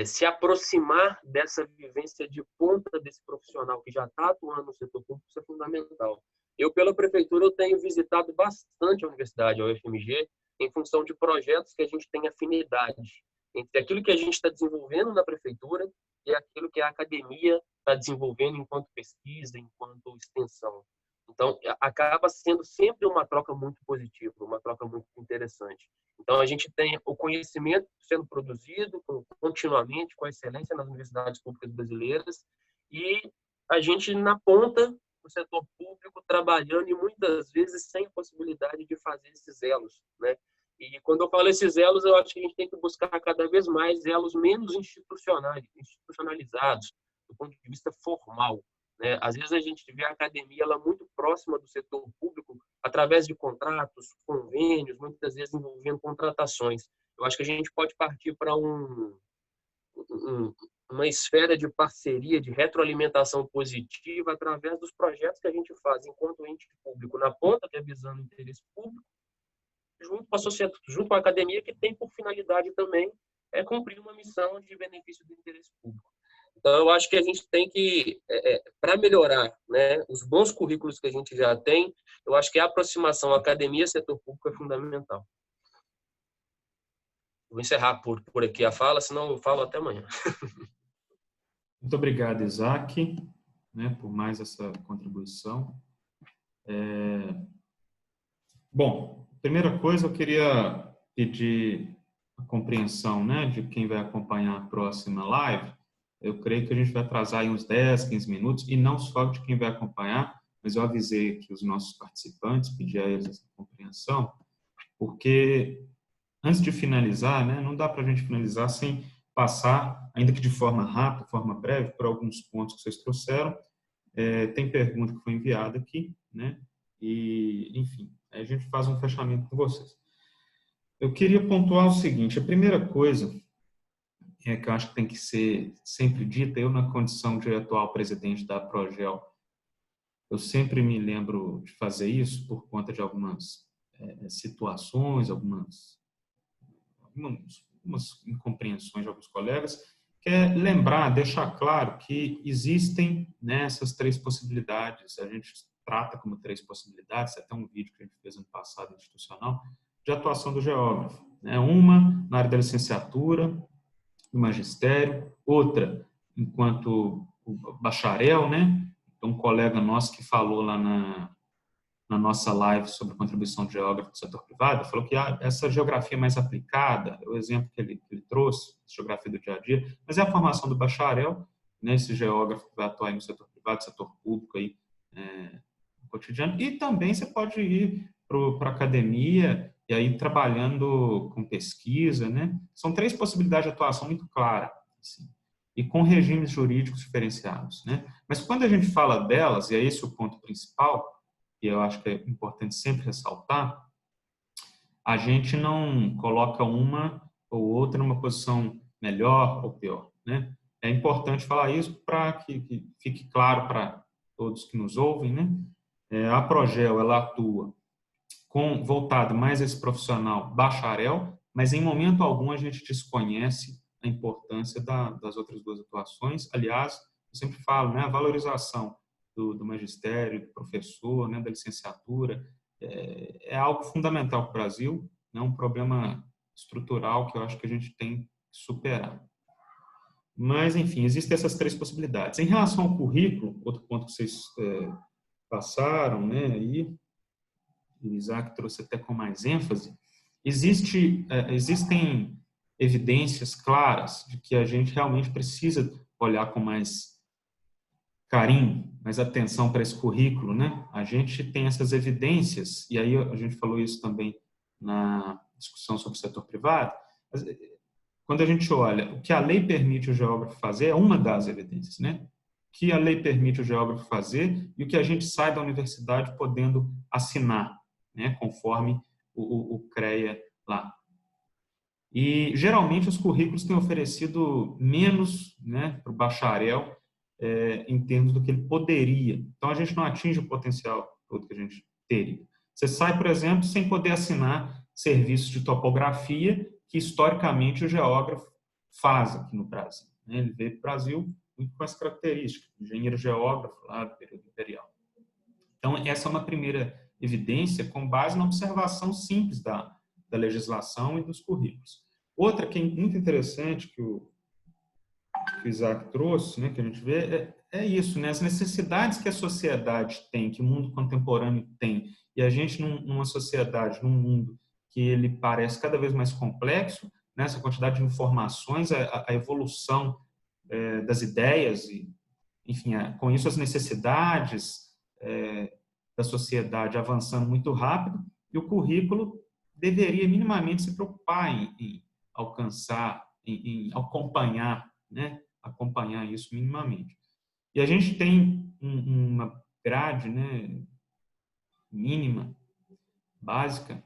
se aproximar dessa vivência de ponta desse profissional que já está atuando no setor público, isso é fundamental. Eu, pela prefeitura, eu tenho visitado bastante a universidade, a UFMG, em função de projetos que a gente tem afinidade entre aquilo que a gente está desenvolvendo na prefeitura e aquilo que a academia está desenvolvendo enquanto pesquisa, enquanto extensão. Então, acaba sendo sempre uma troca muito positiva, uma troca muito interessante. Então, a gente tem o conhecimento sendo produzido continuamente, com excelência nas universidades públicas brasileiras, e a gente, na ponta do setor público, trabalhando e muitas vezes sem a possibilidade de fazer esses elos, né? E quando eu falo esses elos, eu acho que a gente tem que buscar cada vez mais elos menos institucionalizados, do ponto de vista formal, né? Às vezes a gente vê a academia ela muito próxima do setor público, através de contratos, convênios, muitas vezes envolvendo contratações. Eu acho que a gente pode partir para uma esfera de parceria, de retroalimentação positiva, através dos projetos que a gente faz enquanto ente público na ponta, que é visando o interesse público, junto com a sociedade, junto com a academia, que tem por finalidade também cumprir uma missão de benefício do interesse público. Então, eu acho que a gente tem que, para melhorar, né, os bons currículos que a gente já tem, eu acho que a aproximação academia-setor público é fundamental. Vou encerrar por aqui a fala, senão eu falo até amanhã. Muito obrigado, Isaac, né, por mais essa contribuição. Bom, primeira coisa, eu queria pedir a compreensão, né, de quem vai acompanhar a próxima live. Eu creio que a gente vai atrasar aí uns 10, 15 minutos, e não só de quem vai acompanhar, mas eu avisei aqui os nossos participantes, pedi a eles essa compreensão, porque antes de finalizar, né, não dá para a gente finalizar sem passar, ainda que de forma rápida, forma breve, por alguns pontos que vocês trouxeram. Tem pergunta que foi enviada aqui, né, e, enfim, a gente faz um fechamento com vocês. Eu queria pontuar o seguinte: a primeira coisa que eu acho que tem que ser sempre dita, eu na condição de atual presidente da Progel, eu sempre me lembro de fazer isso por conta de algumas situações, algumas incompreensões de alguns colegas, que é lembrar, deixar claro que existem, né, essas 3 possibilidades, a gente trata como 3 possibilidades, até um vídeo que a gente fez no passado institucional, de atuação do geógrafo, né? Uma na área da licenciatura, do magistério, outra enquanto bacharel, né? Então, um colega nosso que falou lá na nossa live sobre a contribuição de geógrafo do setor privado, falou que essa geografia mais aplicada, o exemplo que ele trouxe, geografia do dia a dia, mas é a formação do bacharel, né? Esse geógrafo que vai atuar no setor privado, setor público aí, no cotidiano, e também você pode ir para a academia e aí trabalhando com pesquisa, né? São 3 possibilidades de atuação muito claras, assim, e com regimes jurídicos diferenciados, né? Mas quando a gente fala delas, e é esse o ponto principal, e eu acho que é importante sempre ressaltar, a gente não coloca uma ou outra numa posição melhor ou pior, né? É importante falar isso para que fique claro para todos que nos ouvem, né? A Progel, ela atua voltado mais a esse profissional bacharel, mas em momento algum a gente desconhece a importância das outras duas atuações. Aliás, eu sempre falo, né, a valorização do magistério, do professor, né, da licenciatura, é algo fundamental para o Brasil, é um problema estrutural que eu acho que a gente tem que superar. Mas, enfim, existem essas três possibilidades. Em relação ao currículo, outro ponto que vocês passaram, né, aí, o Isaac trouxe até com mais ênfase, existem evidências claras de que a gente realmente precisa olhar com mais carinho, mais atenção para esse currículo, né? A gente tem essas evidências, e aí a gente falou isso também na discussão sobre o setor privado. Quando a gente olha o que a lei permite o geógrafo fazer, é uma das evidências, né? O que a lei permite o geógrafo fazer e o que a gente sai da universidade podendo assinar, né? Conforme o CREA lá. E, geralmente, os currículos têm oferecido menos, né, para o bacharel, em termos do que ele poderia. Então, a gente não atinge o potencial todo que a gente teria. Você sai, por exemplo, sem poder assinar serviços de topografia que, historicamente, o geógrafo faz aqui no Brasil. Ele veio para o Brasil muito com essa característica, engenheiro geógrafo lá do período imperial. Então, essa é uma primeira evidência com base na observação simples da legislação e dos currículos. Outra que é muito interessante que o Isaac trouxe, né, que a gente vê, é isso, né, as necessidades que a sociedade tem, que o mundo contemporâneo tem, e a gente numa sociedade, num mundo que ele parece cada vez mais complexo, né, essa quantidade de informações, a evolução das ideias, e, enfim, com isso as necessidades da sociedade avançando muito rápido, e o currículo deveria minimamente se preocupar em alcançar, em acompanhar, né, acompanhar isso minimamente. E a gente tem uma grade, né, mínima, básica,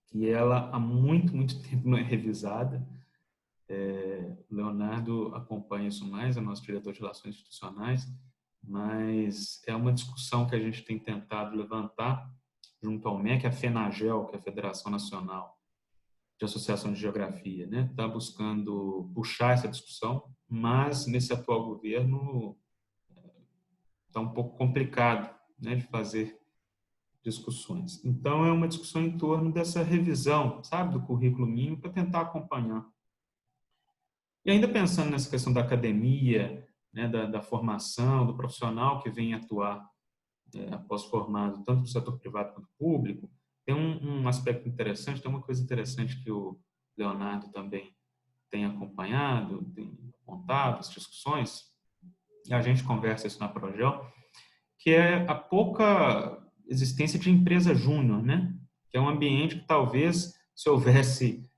que ela há muito, muito tempo não é revisada. O Leonardo acompanha isso mais, é nosso diretor de Relações Institucionais, mas é uma discussão que a gente tem tentado levantar junto ao MEC, a FENAGEL, que é a Federação Nacional de Associação de Geografia, né? Está buscando puxar essa discussão, mas nesse atual governo está um pouco complicado, né, de fazer discussões. Então, é uma discussão em torno dessa revisão, sabe, do currículo mínimo para tentar acompanhar. E ainda pensando nessa questão da academia, né, da formação, do profissional que vem atuar após formado, tanto no setor privado quanto público, tem um aspecto interessante, tem uma coisa interessante que o Leonardo também tem acompanhado, tem apontado as discussões, e a gente conversa isso na Progel, que é a pouca existência de empresa júnior, né? Que é um ambiente que talvez, se houvesse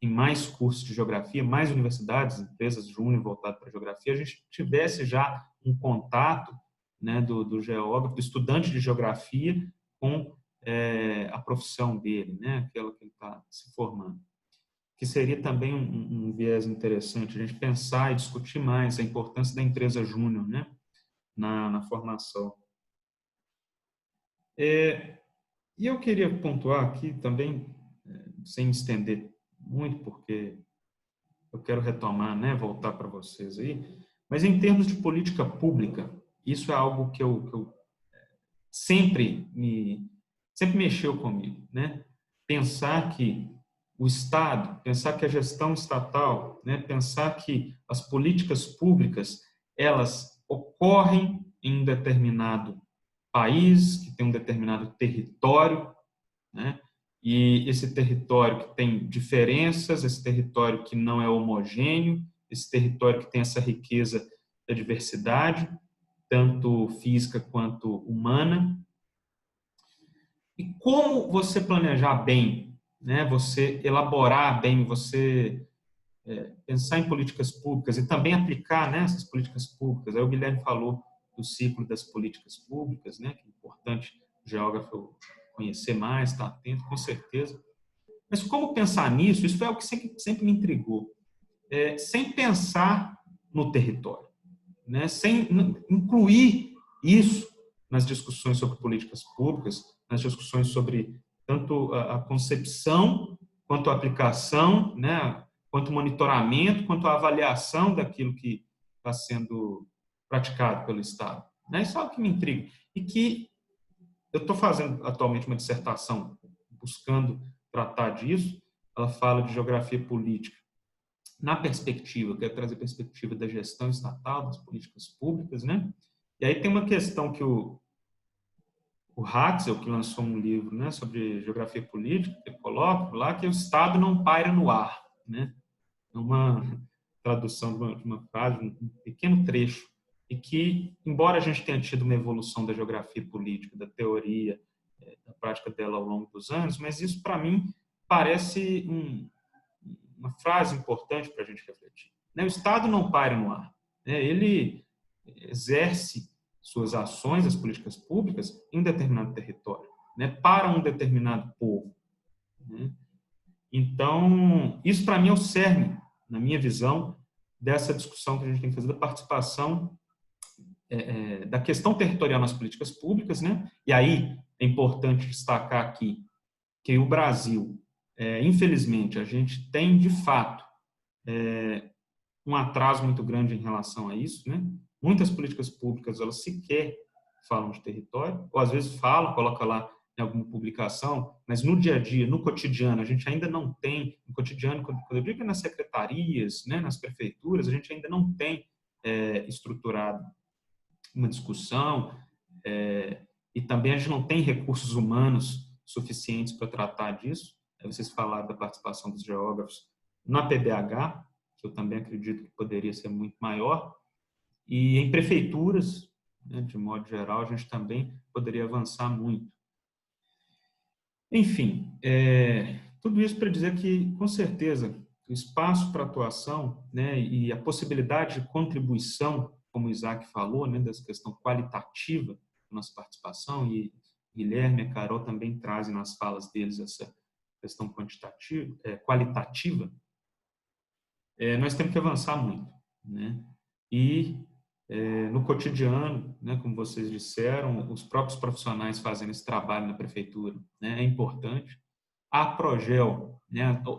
em mais cursos de geografia, mais universidades, empresas júnior voltadas para a geografia, a gente tivesse já um contato, né, do geógrafo, do estudante de geografia com a profissão dele, né, aquela que ele está se formando. Que seria também um viés interessante, a gente pensar e discutir mais a importância da empresa júnior, né, na formação. E eu queria pontuar aqui também, sem me estender muito, porque eu quero retomar, né, voltar para vocês aí, mas em termos de política pública, isso é algo que eu sempre mexeu comigo, né? Pensar que o Estado, pensar que a gestão estatal, né, pensar que as políticas públicas, elas ocorrem em um determinado país, que tem um determinado território, né? E esse território que tem diferenças, esse território que não é homogêneo, esse território que tem essa riqueza da diversidade, tanto física quanto humana. E como você planejar bem, né? Você elaborar bem, você pensar em políticas públicas e também aplicar, né, essas políticas públicas. Aí o Guilherme falou do ciclo das políticas públicas, né, que é importante o geógrafo conhecer mais, estar atento, com certeza. Mas como pensar nisso? Isso foi algo que sempre me intrigou. Sem pensar no território, né? Sem incluir isso nas discussões sobre políticas públicas, nas discussões sobre tanto a concepção quanto a aplicação, né? quanto ao monitoramento, quanto à avaliação daquilo que está sendo praticado pelo Estado. Isso é algo que me intriga. E que eu estou fazendo atualmente uma dissertação buscando tratar disso. Ela fala de geografia política na perspectiva, eu quero trazer perspectiva da gestão estatal, das políticas públicas, né? E aí tem uma questão que o Hatzel, que lançou um livro, né, sobre geografia política, ele coloca lá que o Estado não paira no ar, né? É uma tradução de uma frase, um pequeno trecho, e que, embora a gente tenha tido uma evolução da geografia política, da teoria, da prática dela ao longo dos anos, mas isso, para mim, parece uma frase importante para a gente refletir. O Estado não paira no ar. Ele exerce suas ações, as políticas públicas, em um determinado território, para um determinado povo. Então, isso para mim é o cerne, na minha visão, dessa discussão que a gente tem que fazer da participação da questão territorial nas políticas públicas, E aí é importante destacar aqui que o Brasil, infelizmente, a gente tem, de fato, um atraso muito grande em relação a isso, Muitas políticas públicas, elas sequer falam de território, ou às vezes falam, coloca lá em alguma publicação, mas no dia a dia, no cotidiano, a gente ainda não tem, no cotidiano, quando eu digo nas secretarias, nas prefeituras, a gente ainda não tem estruturado uma discussão, e também a gente não tem recursos humanos suficientes para tratar disso. Vocês falaram da participação dos geógrafos na PBH, que eu também acredito que poderia ser muito maior, e em prefeituras, de modo geral, a gente também poderia avançar muito. Enfim, tudo isso para dizer que, com certeza, o espaço para atuação, e a possibilidade de contribuição, como o Isaac falou, dessa questão qualitativa da nossa participação, e Guilherme e a Carol também trazem nas falas deles essa questão qualitativa, nós temos que avançar muito. E, no cotidiano, como vocês disseram, os próprios profissionais fazendo esse trabalho na prefeitura, é importante. A Aprogel,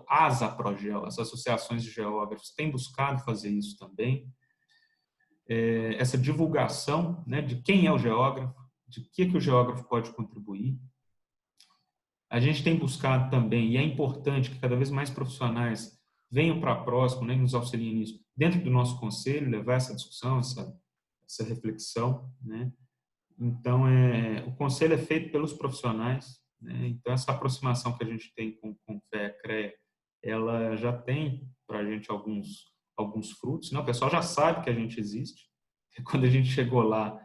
as Aprogel, as associações de geógrafos, têm buscado fazer isso também. Essa divulgação, de quem é o geógrafo, de que o geógrafo pode contribuir. A gente tem buscado também, e é importante que cada vez mais profissionais venham para a próxima, nos auxiliem nisso, dentro do nosso conselho, levar essa discussão, essa reflexão. Então, o conselho é feito pelos profissionais, então essa aproximação que a gente tem com o FEA-CREA, ela já tem para a gente alguns frutos. O pessoal já sabe que a gente existe. Quando a gente chegou lá,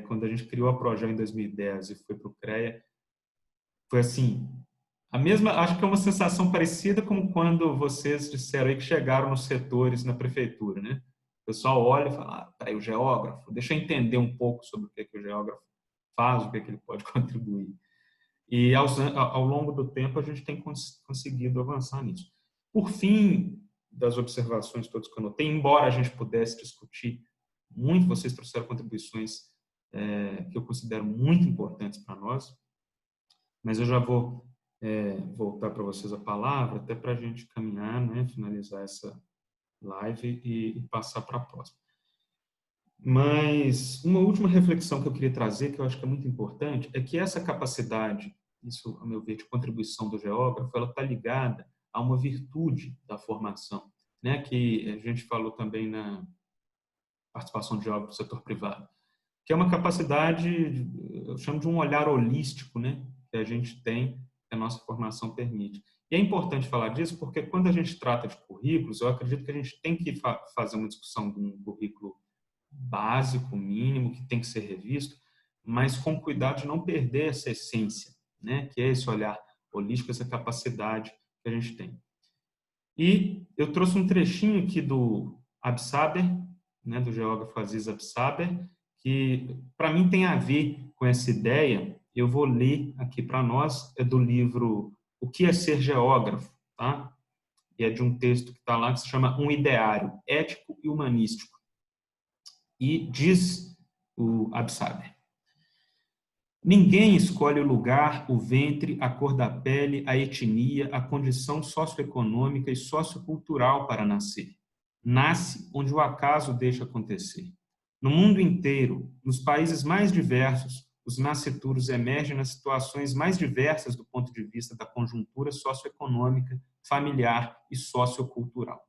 quando a gente criou a Aprogel em 2010 e foi para o CREA, foi assim, acho que é uma sensação parecida com quando vocês disseram aí que chegaram nos setores na prefeitura, O pessoal olha e fala, peraí, o geógrafo, deixa eu entender um pouco sobre o que o geógrafo faz, o que ele pode contribuir. E ao longo do tempo a gente tem conseguido avançar nisso. Por fim, das observações todas que eu notei, embora a gente pudesse discutir muito, vocês trouxeram contribuições que eu considero muito importantes para nós, mas eu já vou voltar para vocês a palavra, até para a gente caminhar, finalizar essa live e passar para a próxima. Mas uma última reflexão que eu queria trazer, que eu acho que é muito importante, é que essa capacidade, isso, a meu ver, de contribuição do geógrafo, ela está ligada a uma virtude da formação, que a gente falou também na participação de geógrafo do setor privado, que é uma capacidade, eu chamo de um olhar holístico, que a gente tem, que a nossa formação permite. E é importante falar disso porque quando a gente trata de currículos, eu acredito que a gente tem que fazer uma discussão de um currículo básico, mínimo, que tem que ser revisto, mas com cuidado de não perder essa essência, que é esse olhar holístico, essa capacidade que a gente tem. E eu trouxe um trechinho aqui do Absaber, do geógrafo Aziz Absaber, que para mim tem a ver com essa ideia. Eu vou ler aqui para nós, é do livro O que é ser geógrafo, tá? E é de um texto que está lá que se chama Um Ideário Ético e Humanístico. E diz o Absaber: Ninguém escolhe o lugar, o ventre, a cor da pele, a etnia, a condição socioeconômica e sociocultural para nascer. Nasce onde o acaso deixa acontecer. No mundo inteiro, nos países mais diversos, os nascituros emergem nas situações mais diversas do ponto de vista da conjuntura socioeconômica, familiar e sociocultural.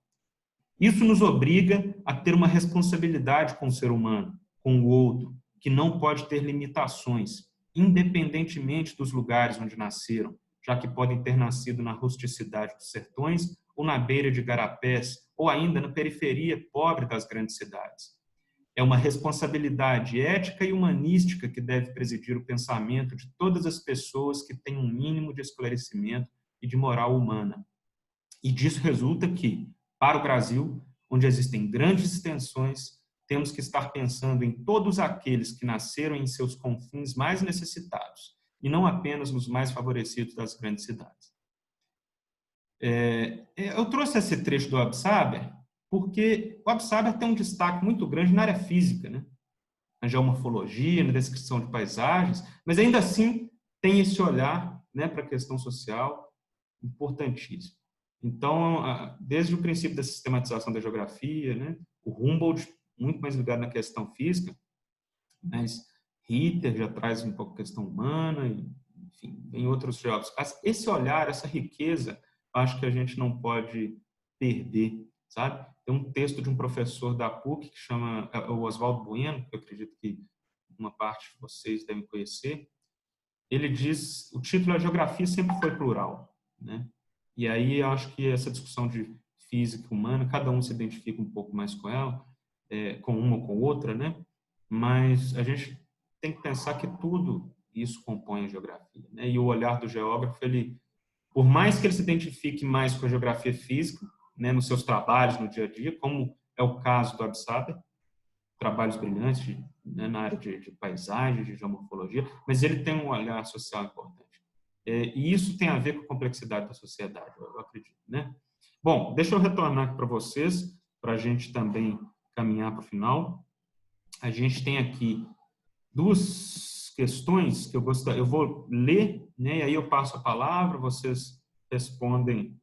Isso nos obriga a ter uma responsabilidade com o ser humano, com o outro, que não pode ter limitações, independentemente dos lugares onde nasceram, já que podem ter nascido na rusticidade dos sertões ou na beira de garapés, ou ainda na periferia pobre das grandes cidades. É uma responsabilidade ética e humanística que deve presidir o pensamento de todas as pessoas que têm um mínimo de esclarecimento e de moral humana. E disso resulta que, para o Brasil, onde existem grandes extensões, temos que estar pensando em todos aqueles que nasceram em seus confins mais necessitados, e não apenas nos mais favorecidos das grandes cidades. Eu trouxe esse trecho do Absaber porque o Absaber tem um destaque muito grande na área física, né? Na geomorfologia, na descrição de paisagens, mas ainda assim tem esse olhar, né, para a questão social importantíssimo. Então, desde o princípio da sistematização da geografia, né, o Humboldt, muito mais ligado na questão física, mas Ritter já traz um pouco a questão humana, e, enfim, em outros geólogos. Esse olhar, essa riqueza, acho que a gente não pode perder, sabe? Tem um texto de um professor da PUC que chama o Oswaldo Bueno, que eu acredito que uma parte de vocês devem conhecer. Ele diz, o título é Geografia sempre foi plural, né? E aí eu acho que essa discussão de física humana, cada um se identifica um pouco mais com ela, com uma ou com outra, né? Mas a gente tem que pensar que tudo isso compõe a geografia, né? E o olhar do geógrafo, ele, por mais que ele se identifique mais com a geografia física, né, nos seus trabalhos no dia a dia, como é o caso do Absaber, trabalhos brilhantes né, na área de paisagem, de geomorfologia, mas ele tem um olhar social importante. E isso tem a ver com a complexidade da sociedade, eu acredito, né? Bom, deixa eu retornar aqui para vocês, para a gente também caminhar para o final. A gente tem aqui duas questões que eu vou ler, né, e aí eu passo a palavra, vocês respondem,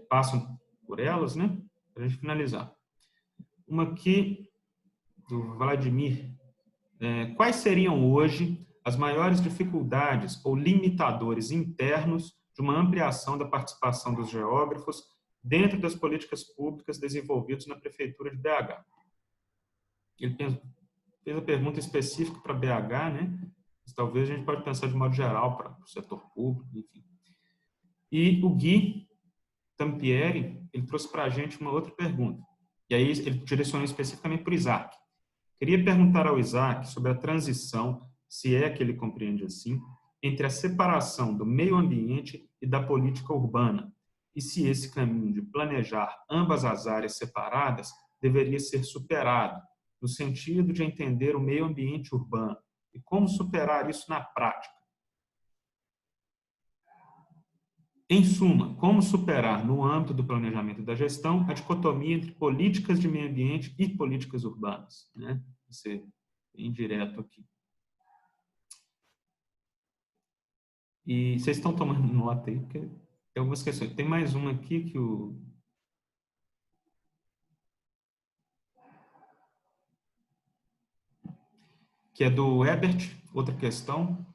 passam por elas, né, para a gente finalizar. Uma aqui, do Vladimir. Quais seriam hoje as maiores dificuldades ou limitadores internos de uma ampliação da participação dos geógrafos dentro das políticas públicas desenvolvidas na Prefeitura de BH? Ele fez a pergunta específica para BH, né? Mas talvez a gente pode pensar de modo geral para o setor público, enfim. E o Gui Tampieri, ele trouxe para a gente uma outra pergunta. E aí ele direcionou especificamente para o Isaac. Queria perguntar ao Isaac sobre a transição, se é que ele compreende assim, entre a separação do meio ambiente e da política urbana, e se esse caminho de planejar ambas as áreas separadas deveria ser superado, no sentido de entender o meio ambiente urbano, e como superar isso na prática. Em suma, como superar, no âmbito do planejamento e da gestão, a dicotomia entre políticas de meio ambiente e políticas urbanas, né? Vou ser bem direto aqui. E vocês estão tomando nota aí, porque tem algumas questões. Tem mais uma aqui que é do Ebert, outra questão,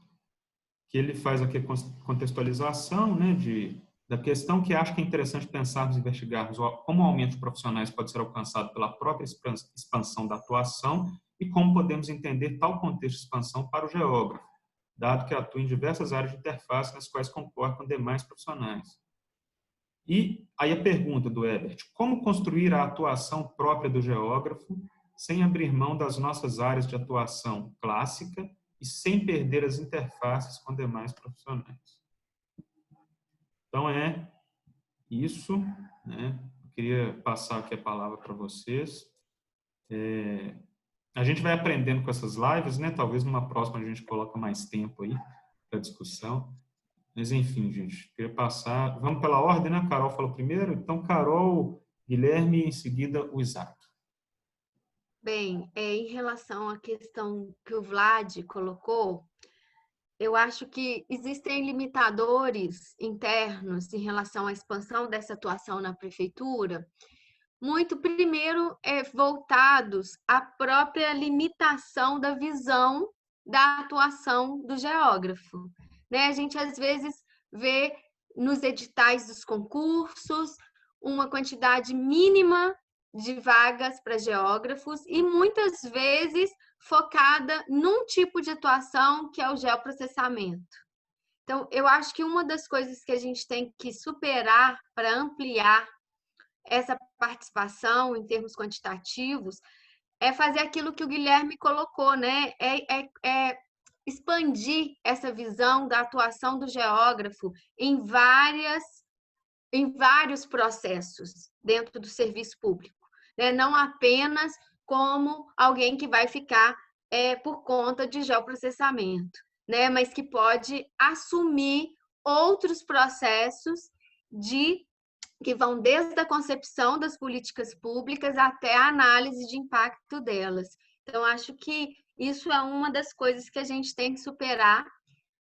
que ele faz aqui a contextualização, né, da questão, que acho que é interessante pensarmos e investigarmos como o aumento de profissionais pode ser alcançado pela própria expansão da atuação e como podemos entender tal contexto de expansão para o geógrafo, dado que atua em diversas áreas de interface nas quais concorre com demais profissionais. E aí a pergunta do Ebert: como construir a atuação própria do geógrafo sem abrir mão das nossas áreas de atuação clássica e sem perder as interfaces com demais profissionais? Então, é isso, né? Eu queria passar aqui a palavra para vocês. A gente vai aprendendo com essas lives, né? Talvez numa próxima a gente coloque mais tempo aí para discussão. Mas, enfim, gente, queria passar... Vamos pela ordem, né? A Carol falou primeiro. Então, Carol, Guilherme e, em seguida, o Isaac. Bem, em relação à questão que o Vlad colocou, eu acho que existem limitadores internos em relação à expansão dessa atuação na prefeitura, muito primeiro voltados à própria limitação da visão da atuação do geógrafo, né? A gente às vezes vê nos editais dos concursos uma quantidade mínima de vagas para geógrafos e muitas vezes focada num tipo de atuação que é o geoprocessamento. Então, eu acho que uma das coisas que a gente tem que superar para ampliar essa participação em termos quantitativos é fazer aquilo que o Guilherme colocou, né? É expandir essa visão da atuação do geógrafo em vários processos dentro do serviço público, né? Não apenas como alguém que vai ficar por conta de geoprocessamento, né? Mas que pode assumir outros processos que vão desde a concepção das políticas públicas até a análise de impacto delas. Então, acho que isso é uma das coisas que a gente tem que superar.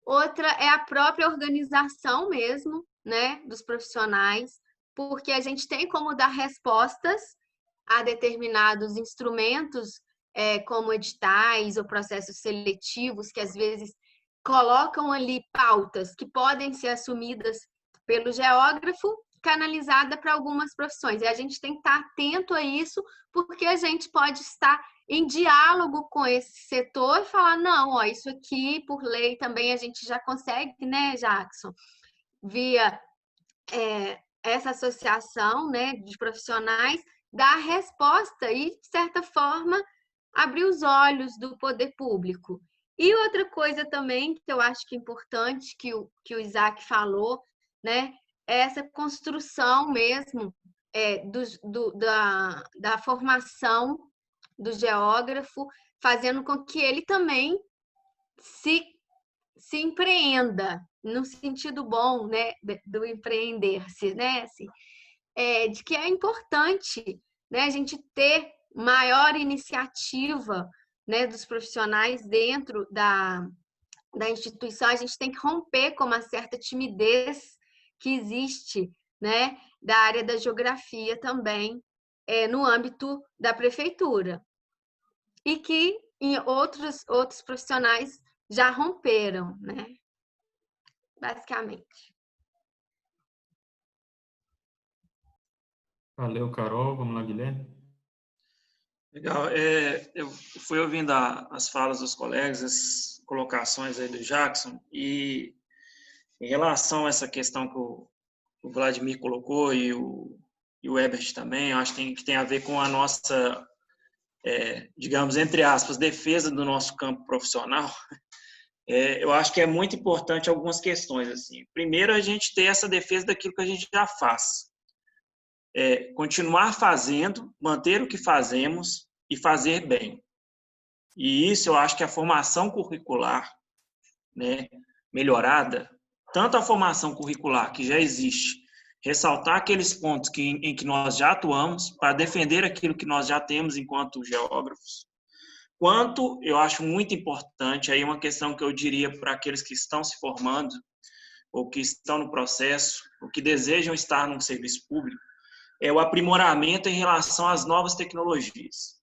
Outra é a própria organização mesmo, né, dos profissionais, porque a gente tem como dar respostas a determinados instrumentos, como editais ou processos seletivos, que às vezes colocam ali pautas que podem ser assumidas pelo geógrafo, canalizada para algumas profissões. E a gente tem que estar atento a isso, porque a gente pode estar em diálogo com esse setor e falar, não, ó, isso aqui, por lei, também a gente já consegue, né, Jackson? Via essa associação, né, de profissionais, dar resposta e, de certa forma, abrir os olhos do poder público. E outra coisa também que eu acho que é importante, que o Isaac falou, né, é essa construção mesmo da formação do geógrafo, fazendo com que ele também se empreenda, no sentido bom, né, do empreender-se, né, assim, de que é importante, né, a gente ter maior iniciativa, né, dos profissionais dentro da instituição. A gente tem que romper com uma certa timidez que existe, né, da área da geografia também, no âmbito da prefeitura. E que em outros profissionais já romperam, né? Basicamente. Valeu, Carol. Vamos lá, Guilherme. Legal. Eu fui ouvindo as falas dos colegas, as colocações aí do Jackson, e em relação a essa questão que o Vladimir colocou e o Ebert também, eu acho que tem a ver com a nossa, digamos, entre aspas, defesa do nosso campo profissional. Eu acho que é muito importante algumas questões. Assim. Primeiro, a gente ter essa defesa daquilo que a gente já faz. Continuar fazendo, manter o que fazemos e fazer bem. E isso eu acho que a formação curricular, né, melhorada, tanto a formação curricular que já existe, ressaltar aqueles pontos em que nós já atuamos para defender aquilo que nós já temos enquanto geógrafos, quanto eu acho muito importante, aí uma questão que eu diria para aqueles que estão se formando, ou que estão no processo, ou que desejam estar num serviço público, é o aprimoramento em relação às novas tecnologias.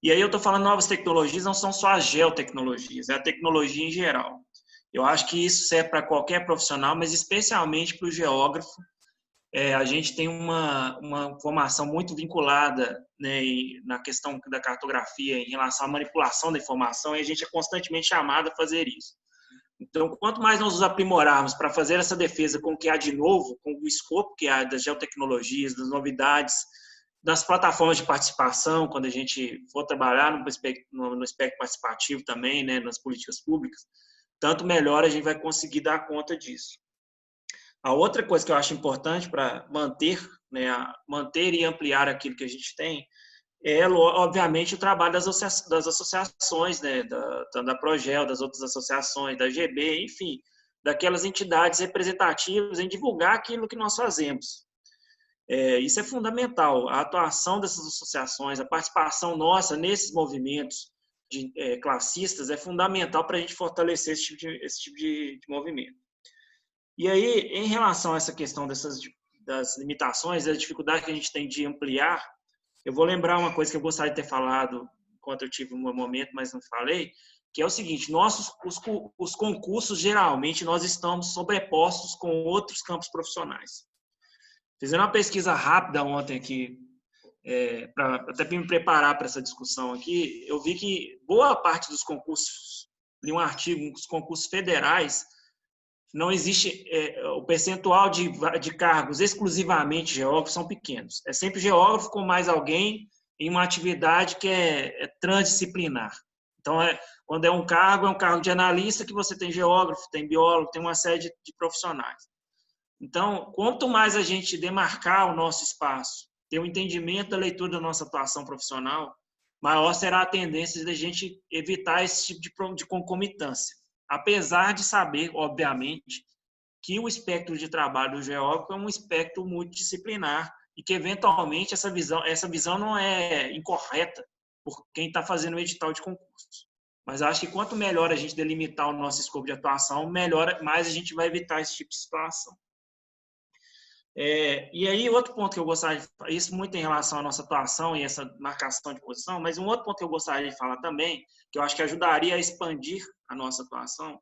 E aí eu estou falando novas tecnologias, não são só as geotecnologias, é a tecnologia em geral. Eu acho que isso serve para qualquer profissional, mas especialmente para o geógrafo. A gente tem uma formação muito vinculada, né, na questão da cartografia em relação à manipulação da informação, e a gente é constantemente chamado a fazer isso. Então, quanto mais nós nos aprimorarmos para fazer essa defesa com o que há de novo, com o escopo que há das geotecnologias, das novidades, das plataformas de participação, quando a gente for trabalhar no espectro participativo também, né, nas políticas públicas, tanto melhor a gente vai conseguir dar conta disso. A outra coisa que eu acho importante para manter, né, manter e ampliar aquilo que a gente tem, obviamente, o trabalho das associações, né, da Progel, das outras associações, da GB, enfim, daquelas entidades representativas em divulgar aquilo que nós fazemos. Isso é fundamental. A atuação dessas associações, a participação nossa nesses movimentos classistas é fundamental para a gente fortalecer esse tipo de movimento. E aí, em relação a essa questão das limitações, da dificuldade que a gente tem de ampliar, eu vou lembrar uma coisa que eu gostaria de ter falado enquanto eu tive um momento, mas não falei, que é o seguinte: os concursos, geralmente, nós estamos sobrepostos com outros campos profissionais. Fizendo uma pesquisa rápida ontem aqui, até para me preparar para essa discussão aqui, eu vi que boa parte dos concursos, li um artigo, os concursos federais, não existe, o percentual de cargos exclusivamente geógrafos são pequenos. É sempre geógrafo com mais alguém em uma atividade que é transdisciplinar. Então, quando é um cargo de analista, que você tem geógrafo, tem biólogo, tem uma série de profissionais. Então, quanto mais a gente demarcar o nosso espaço, ter um entendimento da leitura da nossa atuação profissional, maior será a tendência de a gente evitar esse tipo de concomitância. Apesar de saber, obviamente, que o espectro de trabalho do geógrafo é um espectro multidisciplinar e que, eventualmente, essa visão não é incorreta por quem está fazendo o edital de concurso. Mas acho que quanto melhor a gente delimitar o nosso escopo de atuação, mais a gente vai evitar esse tipo de situação. E aí, outro ponto que eu gostaria de falar, isso muito em relação à nossa atuação e essa marcação de posição, mas um outro ponto que eu gostaria de falar também, que eu acho que ajudaria a expandir a nossa atuação,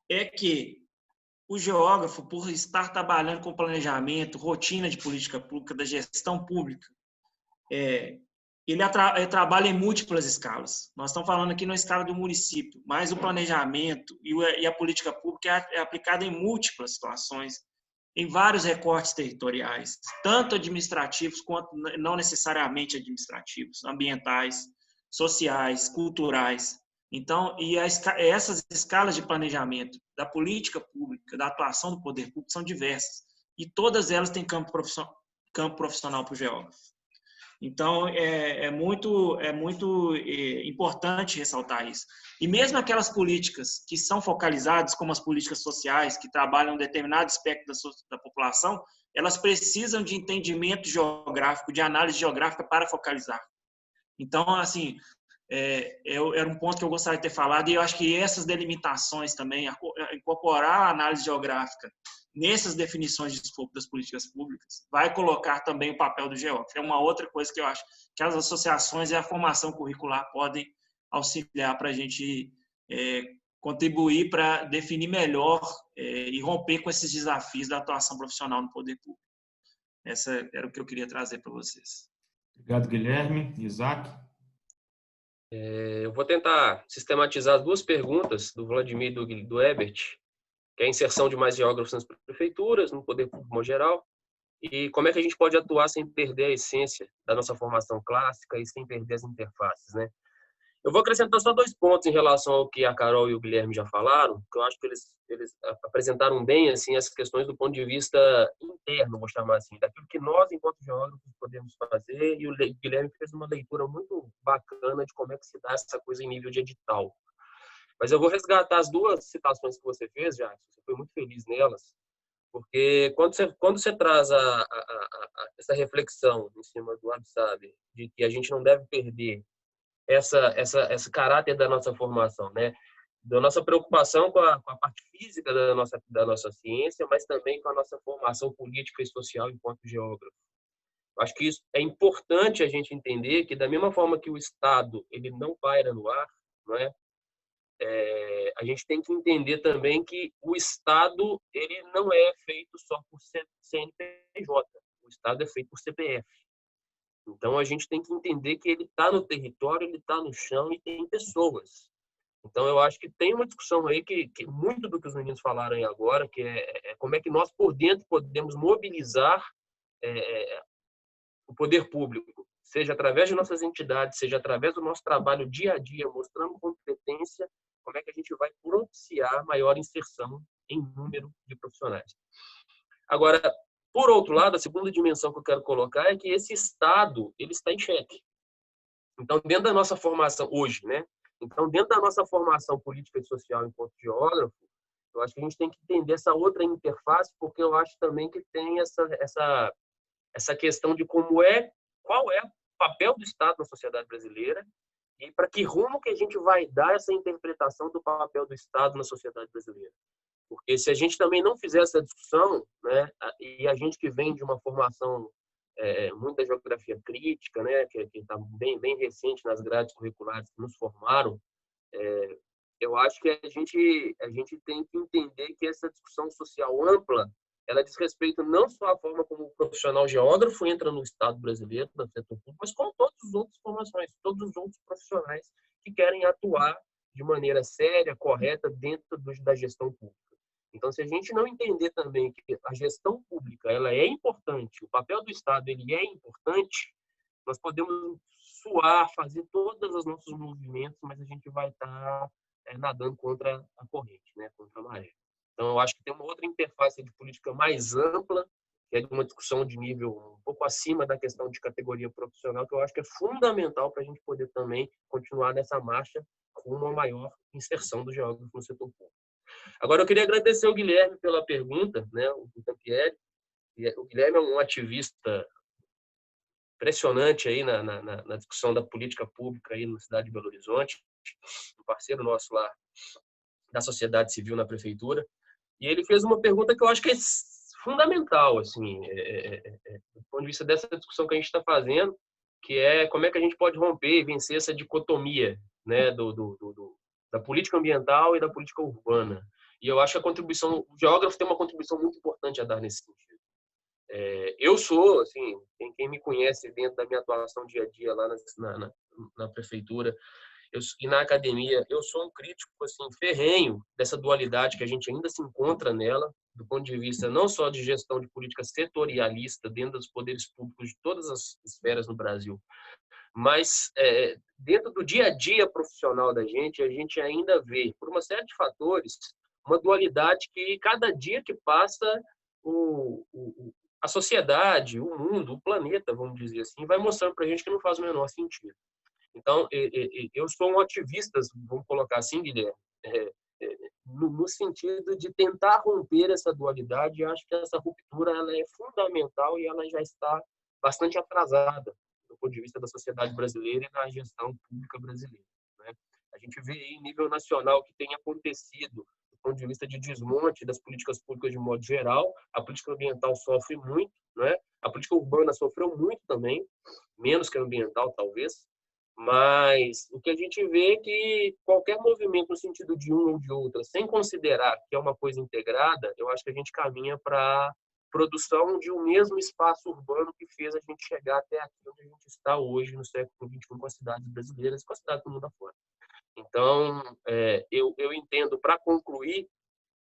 é que o geógrafo, por estar trabalhando com planejamento, rotina de política pública, da gestão pública, ele trabalha em múltiplas escalas. Nós estamos falando aqui na escala do município, mas o planejamento e a política pública é aplicada em múltiplas situações, em vários recortes territoriais, tanto administrativos quanto não necessariamente administrativos, ambientais, sociais, culturais. Então, essas escalas de planejamento da política pública, da atuação do poder público são diversas, e todas elas têm campo profissional para o geógrafo. Então, é muito importante ressaltar isso. E mesmo aquelas políticas que são focalizadas, como as políticas sociais, que trabalham um determinado aspecto da população, elas precisam de entendimento geográfico, de análise geográfica para focalizar. Então, assim, era um ponto que eu gostaria de ter falado, e eu acho que essas delimitações também, incorporar a análise geográfica nessas definições de escopo das políticas públicas, vai colocar também o papel do geógrafo. É uma outra coisa que eu acho que as associações e a formação curricular podem auxiliar para a gente contribuir para definir melhor e romper com esses desafios da atuação profissional no poder público. Essa era o que eu queria trazer para vocês. Obrigado, Guilherme. Isaac? Eu vou tentar sistematizar as duas perguntas do Vladimir e do Ebert, que é a inserção de mais geógrafos nas prefeituras, no poder público geral, e como é que a gente pode atuar sem perder a essência da nossa formação clássica e sem perder as interfaces, né? Eu vou acrescentar só 2 pontos em relação ao que a Carol e o Guilherme já falaram, que eu acho que eles apresentaram bem assim as questões do ponto de vista interno, vou chamar assim, daquilo que nós, enquanto geógrafos, podemos fazer, e o Guilherme fez uma leitura muito bacana de como é que se dá essa coisa em nível de edital. Mas eu vou resgatar as 2 citações que você fez, já, você foi muito feliz nelas, porque quando você traz essa reflexão em cima do Absaber, de que a gente não deve perder esse caráter da nossa formação, né? Da nossa preocupação com a parte física da nossa ciência, mas também com a nossa formação política e social enquanto geógrafo. Acho que isso é importante a gente entender que, da mesma forma que o Estado ele não paira no ar, não é? A gente tem que entender também que o Estado ele não é feito só por CNPJ, o Estado é feito por CPF. Então, a gente tem que entender que ele está no território, ele está no chão e tem pessoas. Então, eu acho que tem uma discussão aí que muito do que os meninos falaram aí agora, que é como é que nós, por dentro, podemos mobilizar o poder público, seja através de nossas entidades, seja através do nosso trabalho dia a dia, mostrando competência, como é que a gente vai propiciar maior inserção em número de profissionais. Agora, por outro lado, a segunda dimensão que eu quero colocar é que esse Estado ele está em xeque. Então, dentro da nossa formação hoje, né? Então, dentro da nossa formação política e social enquanto geógrafo, eu acho que a gente tem que entender essa outra interface, porque eu acho também que tem essa essa questão de qual é o papel do Estado na sociedade brasileira e para que rumo que a gente vai dar essa interpretação do papel do Estado na sociedade brasileira. Porque se a gente também não fizer essa discussão, né, e a gente que vem de uma formação muita geografia crítica, né, que está bem recente nas grades curriculares que nos formaram, eu acho que a gente tem que entender que essa discussão social ampla, ela diz respeito não só à forma como o profissional geógrafo entra no Estado brasileiro, no setor público, mas como todas as outras formações, todos os outros profissionais que querem atuar de maneira séria, correta, dentro da gestão pública. Então, se a gente não entender também que a gestão pública ela é importante, o papel do Estado ele é importante, nós podemos suar, fazer todos os nossos movimentos, mas a gente vai estar nadando contra a corrente, né, contra a maré. Então, eu acho que tem uma outra interface de política mais ampla, que é de uma discussão de nível um pouco acima da questão de categoria profissional, que eu acho que é fundamental para a gente poder também continuar nessa marcha rumo a maior inserção do geógrafo no setor público. Agora, eu queria agradecer ao Guilherme pela pergunta, né, o Campieri. O Guilherme é um ativista impressionante aí na discussão da política pública aí na cidade de Belo Horizonte, um parceiro nosso lá da sociedade civil na prefeitura. E ele fez uma pergunta que eu acho que é fundamental, assim, do ponto de vista dessa discussão que a gente está fazendo, que é como é que a gente pode romper e vencer essa dicotomia, né, da política ambiental e da política urbana. E eu acho que o geógrafo tem uma contribuição muito importante a dar nesse sentido. Eu sou, assim, quem me conhece dentro da minha atuação dia a dia lá na prefeitura e na academia, eu sou um crítico assim, ferrenho dessa dualidade que a gente ainda se encontra nela, do ponto de vista não só de gestão de política setorialista dentro dos poderes públicos de todas as esferas no Brasil, mas dentro do dia a dia profissional da gente, a gente ainda vê, por uma série de fatores, uma dualidade que cada dia que passa a sociedade, o mundo, o planeta, vamos dizer assim, vai mostrando para a gente que não faz o menor sentido. Então, eu sou um ativista, vamos colocar assim, Guilherme, no sentido de tentar romper essa dualidade. Eu acho que essa ruptura ela é fundamental e ela já está bastante atrasada do ponto de vista da sociedade brasileira e da gestão pública brasileira, né? A gente vê em nível nacional o que tem acontecido do ponto de vista de desmonte das políticas públicas de modo geral. A política ambiental sofre muito, né? A política urbana sofreu muito também, menos que a ambiental, talvez. Mas o que a gente vê é que qualquer movimento no sentido de um ou de outra, sem considerar que é uma coisa integrada, eu acho que a gente caminha para produção de um mesmo espaço urbano que fez a gente chegar até aqui onde a gente está hoje, no século XXI, com as cidades brasileiras e com as cidades do mundo afora. Então, eu entendo, para concluir,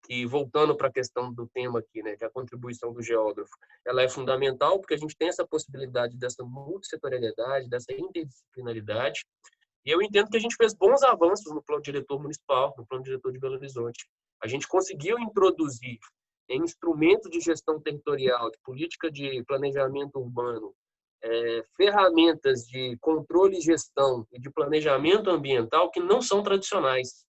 que voltando para a questão do tema aqui, né, que a contribuição do geógrafo, ela é fundamental porque a gente tem essa possibilidade dessa multissetorialidade, dessa interdisciplinaridade, e eu entendo que a gente fez bons avanços no plano diretor municipal, no plano diretor de Belo Horizonte. A gente conseguiu introduzir em instrumentos de gestão territorial, de política de planejamento urbano, ferramentas de controle e gestão e de planejamento ambiental que não são tradicionais.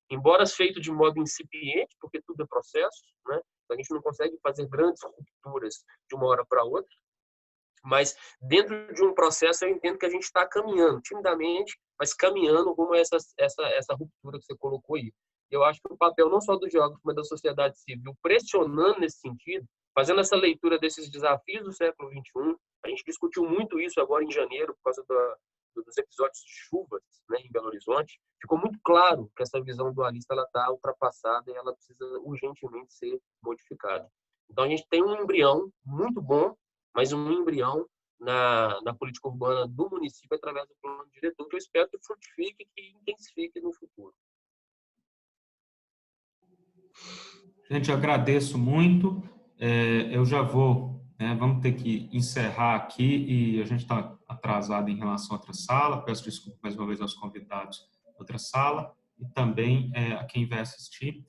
Embora feito de modo incipiente, porque tudo é processo, né? A gente não consegue fazer grandes rupturas de uma hora para outra, mas dentro de um processo eu entendo que a gente está caminhando, timidamente, mas caminhando rumo a essa ruptura que você colocou aí. Eu acho que o papel não só do geógrafo, mas da sociedade civil, pressionando nesse sentido, fazendo essa leitura desses desafios do século XXI, a gente discutiu muito isso agora em janeiro, por causa dos episódios de chuvas, né, em Belo Horizonte, ficou muito claro que essa visão dualista está ultrapassada e ela precisa urgentemente ser modificada. Então, a gente tem um embrião muito bom, mas um embrião na política urbana do município através do plano diretor, que eu espero que frutifique e que intensifique no futuro. Gente, eu agradeço muito. Eu já vou, vamos ter que encerrar aqui e a gente está atrasado em relação a outra sala. Peço desculpa mais uma vez aos convidados da outra sala e também a quem vai assistir.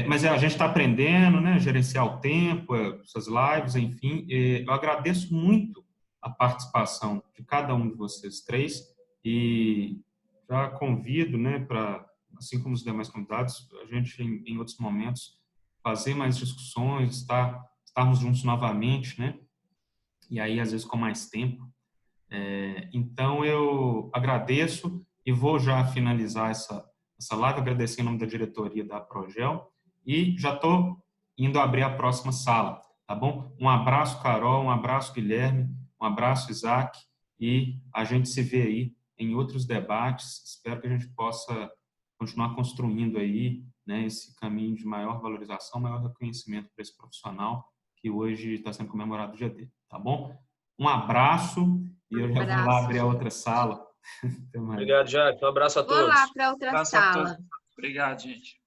Mas a gente está aprendendo, né, gerenciar o tempo, essas lives, enfim. Eu agradeço muito a participação de cada um de vocês três e já convido, né, para, assim como os demais convidados, a gente, em outros momentos, fazer mais discussões, estarmos juntos novamente, né? e aí às vezes com mais tempo. Então eu agradeço e vou já finalizar essa live, agradecer em nome da diretoria da Progel e já estou indo abrir a próxima sala, tá bom? Um abraço, Carol, um abraço, Guilherme, um abraço, Isaac, e a gente se vê aí em outros debates. Espero que a gente possa continuar construindo aí, né, esse caminho de maior valorização, maior reconhecimento para esse profissional que hoje está sendo comemorado o dia dele, tá bom? Um abraço e eu já vou lá abrir a outra sala. Obrigado, Jack. Um abraço a Vou lá todos. para outra Abraço a todos. sala. Obrigado, gente.